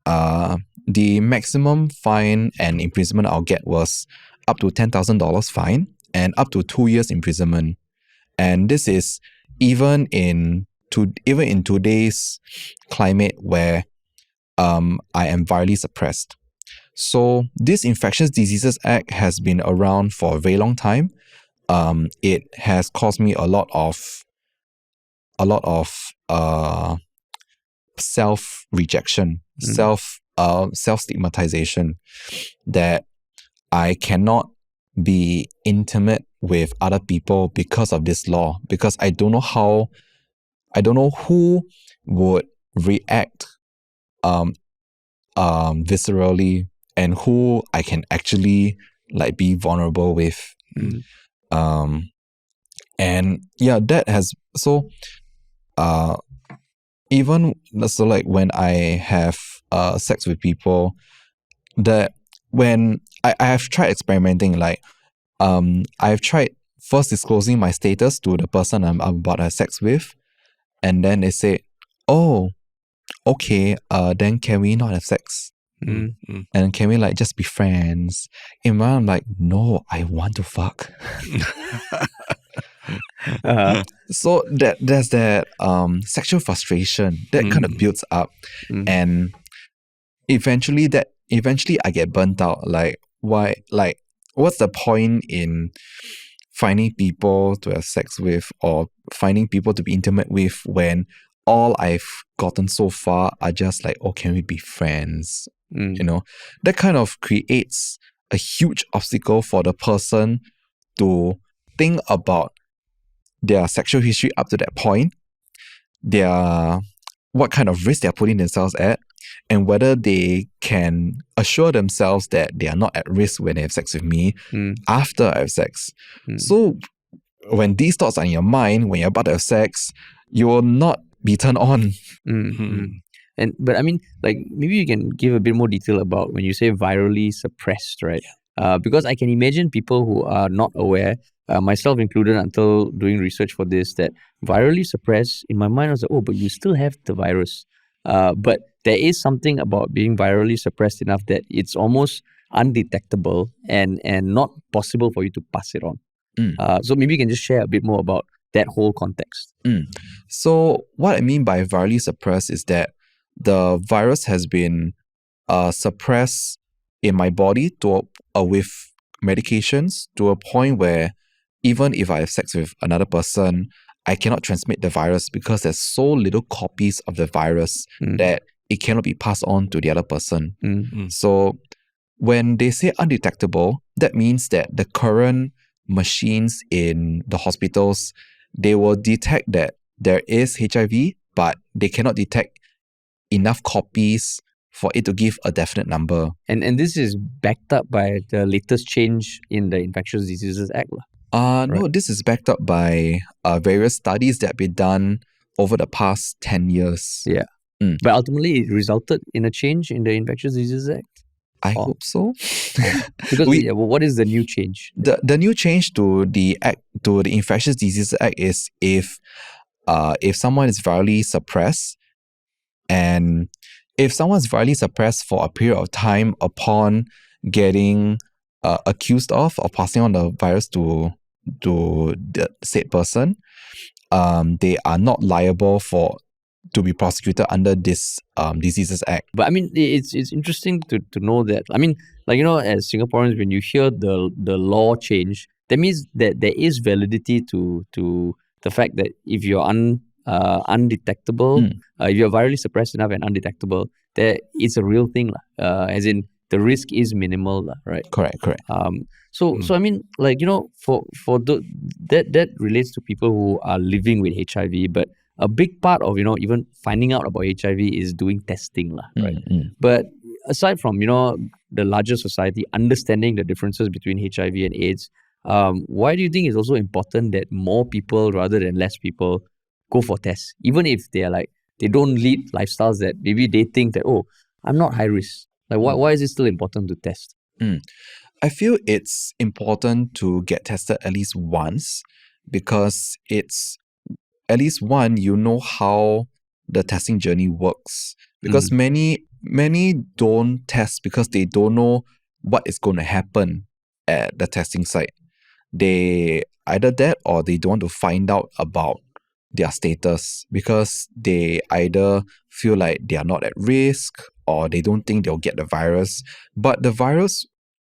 The maximum fine and imprisonment I'll get was up to $10,000 fine and up to 2 years imprisonment. And this is even in today's climate where I am virally suppressed. So this Infectious Diseases Act has been around for a very long time. It has caused me a lot of self-rejection, self-stigmatization, that I cannot be intimate with other people because of this law, because I don't know who would react viscerally and who I can actually like be vulnerable with. And yeah, that has even so, like when I have sex with people, that when I have tried experimenting, like I've tried first disclosing my status to the person I'm about to have sex with, and then they say, oh, okay, then can we not have sex? And can we like just be friends? In my mind, I'm like, no, I want to fuck. So there's that sexual frustration that kind of builds up, and eventually I get burnt out. Like, why? Like, what's the point in finding people to have sex with or finding people to be intimate with when all I've gotten so far are just like, oh, can we be friends? That kind of creates a huge obstacle for the person to think about their sexual history up to that point, what kind of risk they're putting themselves at, and whether they can assure themselves that they are not at risk when they have sex with me after I have sex. So when these thoughts are in your mind, when you're about to have sex, you will not be turned on. But I mean, like, maybe you can give a bit more detail about when you say virally suppressed, right? Because I can imagine people who are not aware, myself included until doing research for this, that virally suppressed, in my mind I was like, oh, but you still have the virus. But there is something about being virally suppressed enough that it's almost undetectable and not possible for you to pass it on. So maybe you can just share a bit more about that whole context. So what I mean by virally suppressed is that the virus has been suppressed in my body with medications to a point where even if I have sex with another person, I cannot transmit the virus because there's so little copies of the virus that it cannot be passed on to the other person. So when they say undetectable, that means that the current machines in the hospitals, they will detect that there is HIV, but they cannot detect enough copies for it to give a definite number. And this is backed up by the latest change in the Infectious Diseases Act. No, this is backed up by various studies that have been done over the past 10 years. Yeah. But ultimately, it resulted in a change in the Infectious Diseases Act? I hope so. Because what is the new change? The new change to the act, to the Infectious Diseases Act, is if someone is virally suppressed, and if someone is virally suppressed for a period of time upon getting accused of or passing on the virus to the said person, they are not liable to be prosecuted under this Diseases Act. But I mean, it's interesting to know that. I mean, like, you know, as Singaporeans, when you hear the law change, that means that there is validity to the fact that if you're undetectable, if you're virally suppressed enough and undetectable, that it's a real thing, as in the risk is minimal, right? Correct. So I mean, like, you know, that relates to people who are living with HIV, but a big part of, you know, even finding out about HIV is doing testing, right? But aside from, you know, the larger society understanding the differences between HIV and AIDS, why do you think it's also important that more people rather than less people go for tests, even if they are like, they don't lead lifestyles that maybe they think that, oh, I'm not high risk? Like, why is it still important to test? I feel it's important to get tested at least once, because it's at least one, you know how the testing journey works. Because many don't test because they don't know what is going to happen at the testing site. They either that, or they don't want to find out about their status because they either feel like they are not at risk, or they don't think they'll get the virus. But the virus,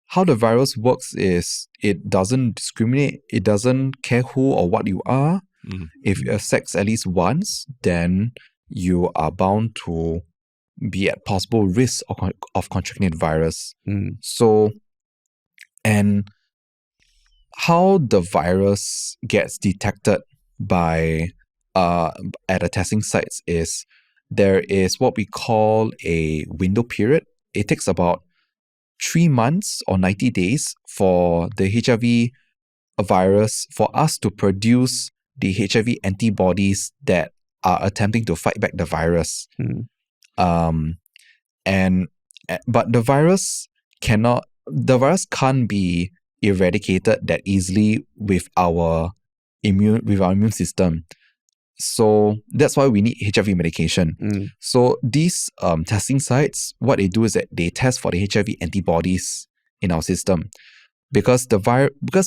how the virus works is it doesn't discriminate. It doesn't care who or what you are. If you have sex at least once, then you are bound to be at possible risk of contracting the virus. So, and how the virus gets detected by at the testing sites is there is what we call a window period. It takes about 3 months or 90 days for the HIV virus, for us to produce the HIV antibodies that are attempting to fight back the virus. But the virus can't be eradicated that easily with our immune system. So that's why we need HIV medication. So these testing sites, what they do is that they test for the HIV antibodies in our system. Because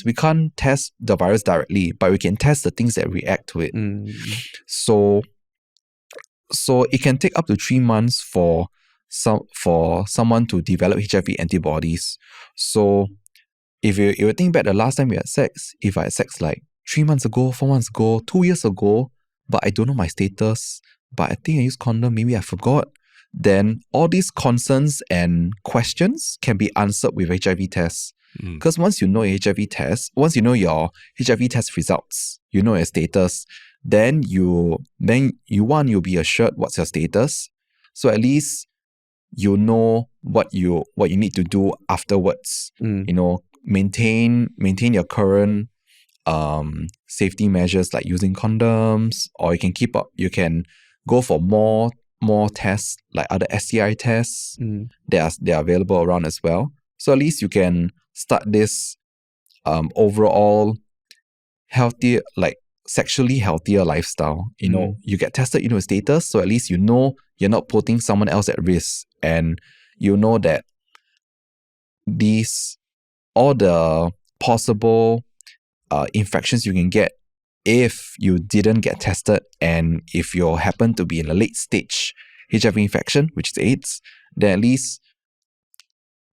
we can't test the virus directly, but we can test the things that react to it. So it can take up to 3 months for someone to develop HIV antibodies. So if you think back the last time we had sex, if I had sex like 3 months ago, 4 months ago, 2 years ago, but I don't know my status, but I think I used condom, maybe I forgot, then all these concerns and questions can be answered with HIV tests. Because once you know HIV test, once you know your HIV test results, you know your status, then you'll be assured what's your status. So at least you know what you need to do afterwards. You know, maintain your current safety measures like using condoms, or you can go for more tests like other STI tests. They are available around as well. So at least you can start this overall healthier, like sexually healthier lifestyle. You know, you get tested, you know status, so at least you know you're not putting someone else at risk, and you know that all the possible infections you can get if you didn't get tested, and if you happen to be in a late stage HIV infection, which is AIDS, then at least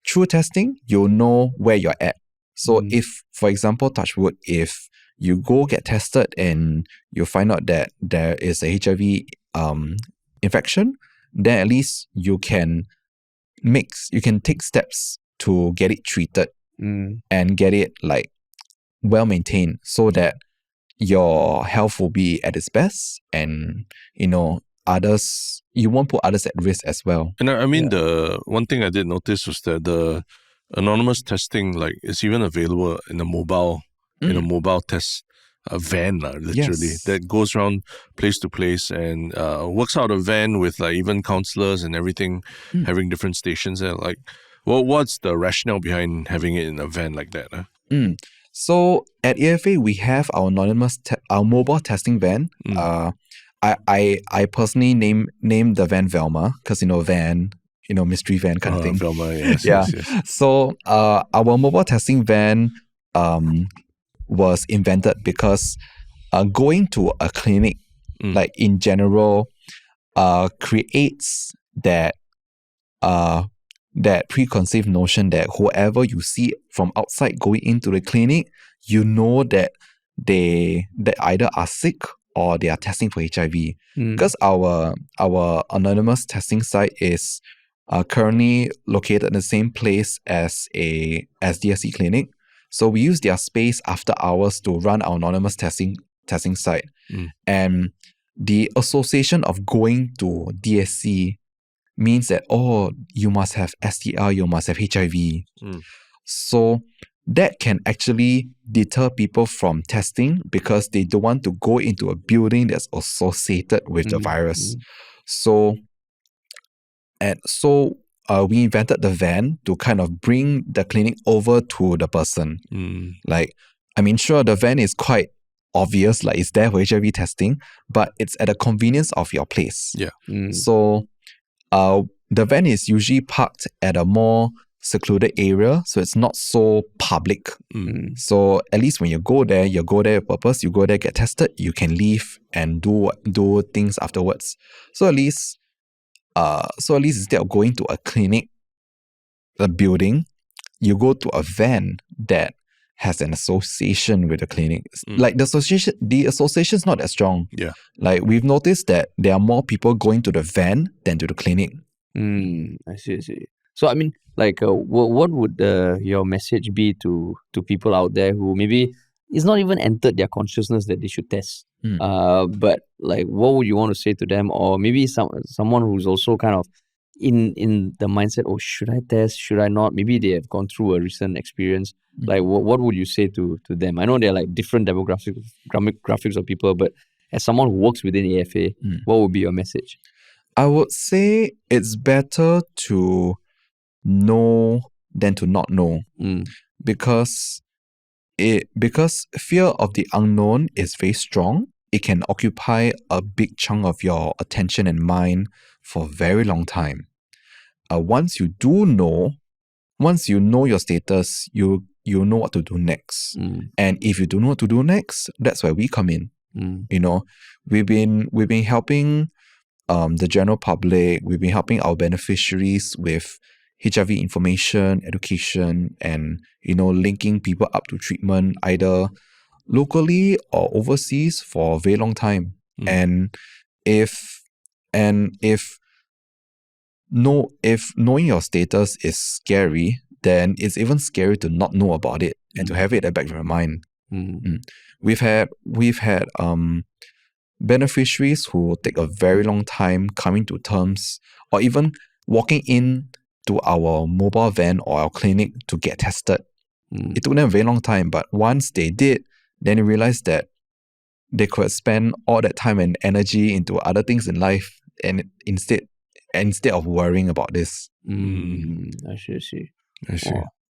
through testing, you'll know where you're at. So if, for example, touch wood, if you go get tested and you find out that there is a HIV infection, then at least you can take steps to get it treated and get it like well maintained so that your health will be at its best, and you won't put others at risk as well. And I mean, the one thing I did notice was that the anonymous testing, like, is even available in a mobile test van, literally, that goes around place to place and works out a van with like even counselors and everything, having different stations there. Like, well, what's the rationale behind having it in a van like that? So at AFA, we have our anonymous our mobile testing van. I personally named the van Velma because van, mystery van kind of thing. Velma, yes, yeah. Yes. So our mobile testing van was invented because going to a clinic, like in general, creates that preconceived notion that whoever you see from outside going into the clinic, that they either are sick or they are testing for HIV. Because our anonymous testing site is currently located in the same place as DSC clinic. So we use their space after hours to run our anonymous testing site. And the association of going to DSC means that, you must have STI, you must have HIV. So that can actually deter people from testing because they don't want to go into a building that's associated with the virus. So we invented the van to kind of bring the clinic over to the person. Like, I mean, sure, the van is quite obvious, like it's there for HIV testing, but it's at the convenience of your place. So the van is usually parked at a more secluded area, so it's not so public. So at least when you go there with purpose. You go there, get tested, you can leave and do things afterwards. So at least instead of going to a clinic, a building, you go to a van that has an association with the clinic. Like the association is not that strong. Like we've noticed that there are more people going to the van than to the clinic. I see. So I mean, like, what would your message be to people out there who maybe it's not even entered their consciousness that they should test? But like, what would you want to say to them? Or maybe someone who's also kind of in the mindset, should I test? Should I not? Maybe they have gone through a recent experience. Like, what would you say to them? I know they're like different demographics of people, but as someone who works within AFA, what would be your message? I would say it's better to know than to not know, because fear of the unknown is very strong. It can occupy a big chunk of your attention and mind for a very long time. Once you know your status, you know what to do next. And if you don't know what to do next, that's where we come in. We've been helping the general public. We've been helping our beneficiaries with HIV information, education, and linking people up to treatment either locally or overseas for a very long time. And if knowing your status is scary, then it's even scary to not know about it and to have it at the back of your mind. We've had beneficiaries who take a very long time coming to terms or even walking in to our mobile van or our clinic to get tested. It took them a very long time, but once they did, then they realized that they could spend all that time and energy into other things in life, and instead of worrying about this. I see.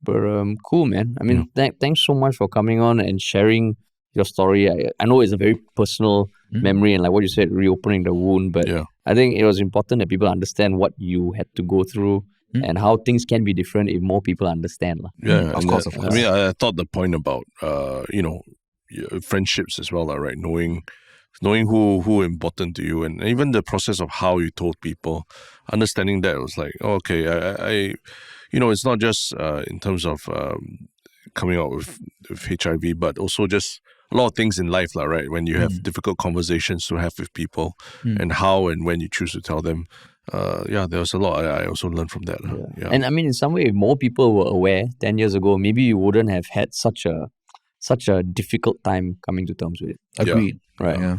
But cool, man. I mean, thanks so much for coming on and sharing your story. I know it's a very personal memory and like what you said, reopening the wound, but I think it was important that people understand what you had to go through and how things can be different if more people understand. Of course. I mean, I thought the point about friendships as well, right? Knowing who important to you, and even the process of how you told people, understanding that was like, okay, I it's not just in terms of coming out with HIV, but also just a lot of things in life, right? When you have difficult conversations to have with people and how and when you choose to tell them. There was a lot I also learned from that. Yeah. And I mean, in some way, if more people were aware 10 years ago, maybe you wouldn't have had such a difficult time coming to terms with it. Agreed. Right. Yeah.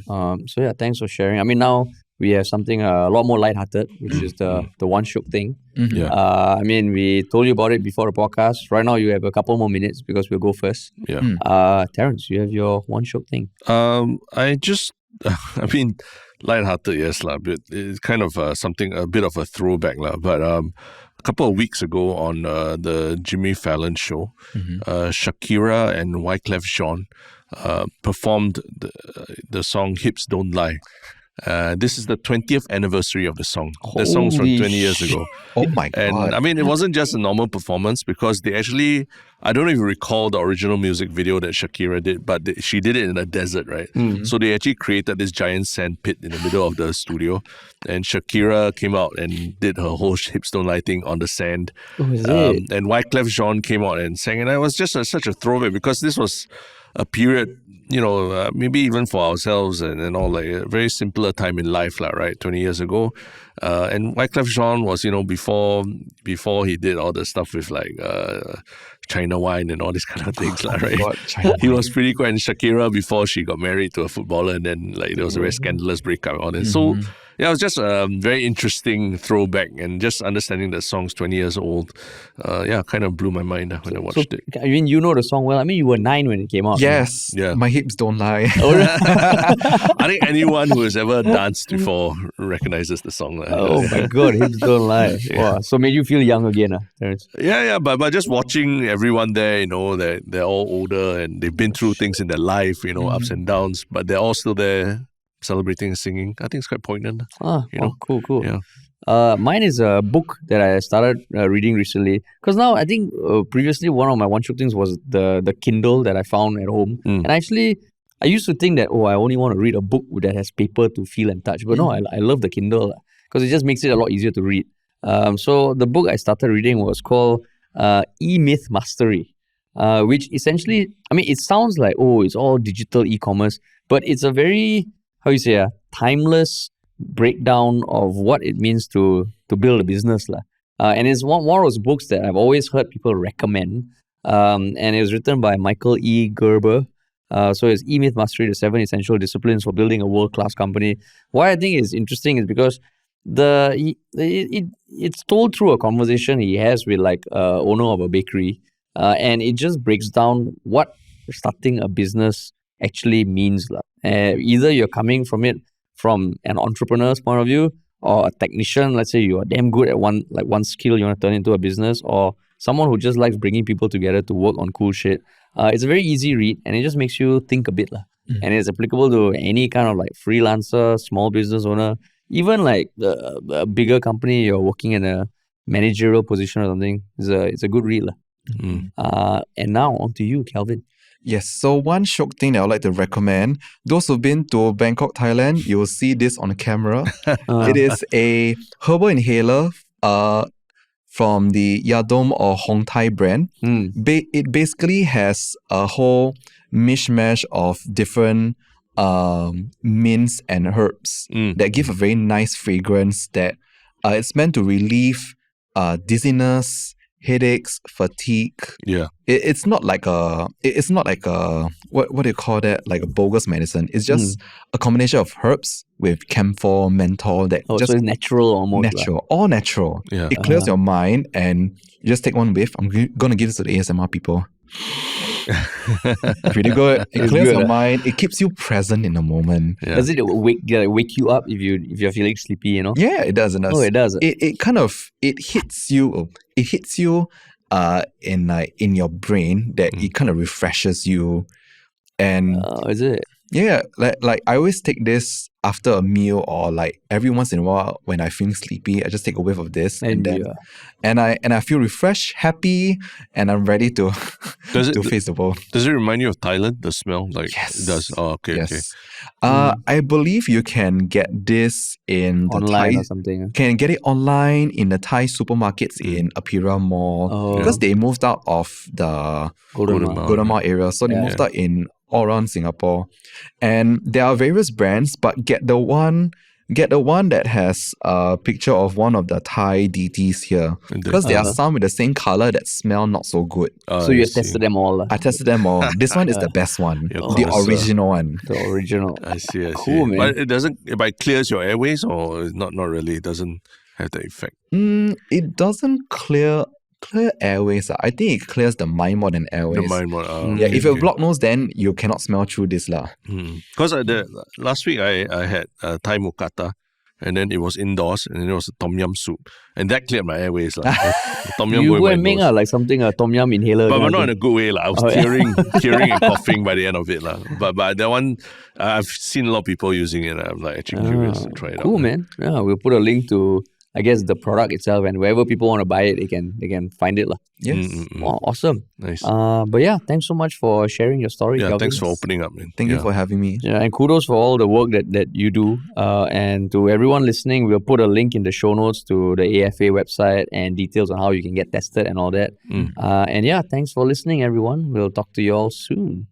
Thanks for sharing. I mean, now we have something a lot more lighthearted, which is the 𝘓𝘕 thing. Yeah. I mean, we told you about it before the podcast. Right now, you have a couple more minutes because we'll go first. Yeah. Terence, you have your 𝘓𝘕 thing. I mean, lighthearted, yes, but it's kind of a bit of a throwback, but a couple of weeks ago on the Jimmy Fallon show, Shakira and 𝘬𝘗𝘲 performed the song Hips Don't Lie. This is the 20th anniversary of the song. The song's from 20 years ago. Oh my God. And I mean, it wasn't just a normal performance because they actually, I don't even recall the original music video that Shakira did, but she did it in a desert, right? So they actually created this giant sand pit in the middle of the studio. And Shakira came out and did her whole Hips Don't Lie thing on the sand. Oh, is it? And 𝘬𝘗𝘲 came out and sang. And it was just such a throwback because this was a period, maybe even for ourselves and all, like a very simpler time in life, right? 20 years ago. And 𝘬𝘗𝘲 was, before he did all the stuff with like China wine and all these kind of things, right? He was pretty cool. And Shakira, before she got married to a footballer, and then like there was a very scandalous breakup and all that. So yeah, it was just a very interesting throwback, and just understanding that song's 20 years old, kind of blew my mind when I watched it. I mean, you know the song well. I mean, you were 9 when it came out. Yes. Yeah. My hips don't lie. I think anyone who has ever danced before recognizes the song. Oh my God, Hips Don't Lie. Wow. So made you feel young again, Terence? Yeah, but just watching everyone there, they're all older and they've been through things in their life, ups and downs, but they're all still there celebrating and singing. I think it's quite poignant. Cool. Yeah. Mine is a book that I started reading recently. Because now I think previously one of my 𝘓𝘕 things was the Kindle that I found at home. And actually, I used to think that, I only want to read a book that has paper to feel and touch. But no, I love the Kindle because it just makes it a lot easier to read. So the book I started reading was called 𝗍𝘗 Mastery, which essentially, I mean, it sounds like, it's all digital e-commerce, but it's a very, timeless breakdown of what it means to build a business. And it's one of those books that I've always heard people recommend. And it was written by Michael E. Gerber. So it's 𝗍𝘗 Mastery, the 7 Essential Disciplines for Building a World-Class Company. Why I think it's interesting is because it's told through a conversation he has with like owner of a bakery. And it just breaks down what starting a business actually means. Either you're coming from it from an entrepreneur's point of view, or a technician. Let's say you are damn good at one skill you want to turn into a business, or someone who just likes bringing people together to work on cool shit. It's a very easy read, and it just makes you think a bit. And it's applicable to any kind of like freelancer, small business owner, even like a bigger company, you're working in a managerial position or something. It's a good read. And now on to you, Kelvin. Yes, so 𝘓𝘕 thing that I would like to recommend. Those who've been to Bangkok, Thailand, you will see this on camera. It is a herbal inhaler from the Yadom or Hong Thai brand. It basically has a whole mishmash of different mints and herbs that give a very nice fragrance that it's meant to relieve dizziness, headaches, fatigue. Yeah. It's not like a what do you call that? Like a bogus medicine. It's just a combination of herbs with camphor, menthol that so it's natural almost. All natural. Yeah. It clears your mind and you just take one whiff. I'm gonna give this to the ASMR people. Pretty good. It clears your mind. It keeps you present in the moment. Yeah. Does it wake you up if you're feeling sleepy? Yeah, it does. Oh, it does. It kind of hits you. It hits you in your brain that it kind of refreshes you. And is it? Yeah, like I always take this after a meal or like every once in a while when I feel sleepy, I just take a whiff of this and I feel refreshed, happy, and I'm ready to face the world. Does it remind you of Thailand? The smell, like yes, it does. Oh, okay, yes. I believe you can get this in the online Thai, or something. Can get it online in the Thai supermarkets in 𝘬𝘲 Mall because they moved out of the 𝘠𝘓𝘏 Mall area, so they moved out in all around Singapore, and there are various brands, but get the one that has a picture of one of the Thai deities here, because there are some with the same color that smell not so good. So you have tested them all. I tested them all. This one is the best one, the original one. The original. I see. Cool, man. But it doesn't. But it clears your airways, or not really. It doesn't have the effect. It doesn't clear airways. I think it clears the mind more than airways. The mind more. If you have blocked nose, then you cannot smell through this lah. Because last week I had Thai mookata, and then it was indoors, and it was a tom yum soup, and that cleared my airways lah. Tom yum you go in and my make nose. like something a tom yum inhaler. But not in a good way lah. I was tearing and coughing by the end of it lah. But that one, I've seen a lot of people using it. I'm like actually curious to try it out. Cool, man. Yeah, we'll put a link to, I guess, the product itself, and wherever people want to buy it, they can find it lah. Yes. Oh, awesome. Nice. But yeah, thanks so much for sharing your story. Yeah, Kelvin. thanks for opening up, man. Thank you for having me. Yeah, and kudos for all the work that you do. And to everyone listening, we'll put a link in the show notes to the AFA website and details on how you can get tested and all that. And yeah, thanks for listening, everyone. We'll talk to you all soon.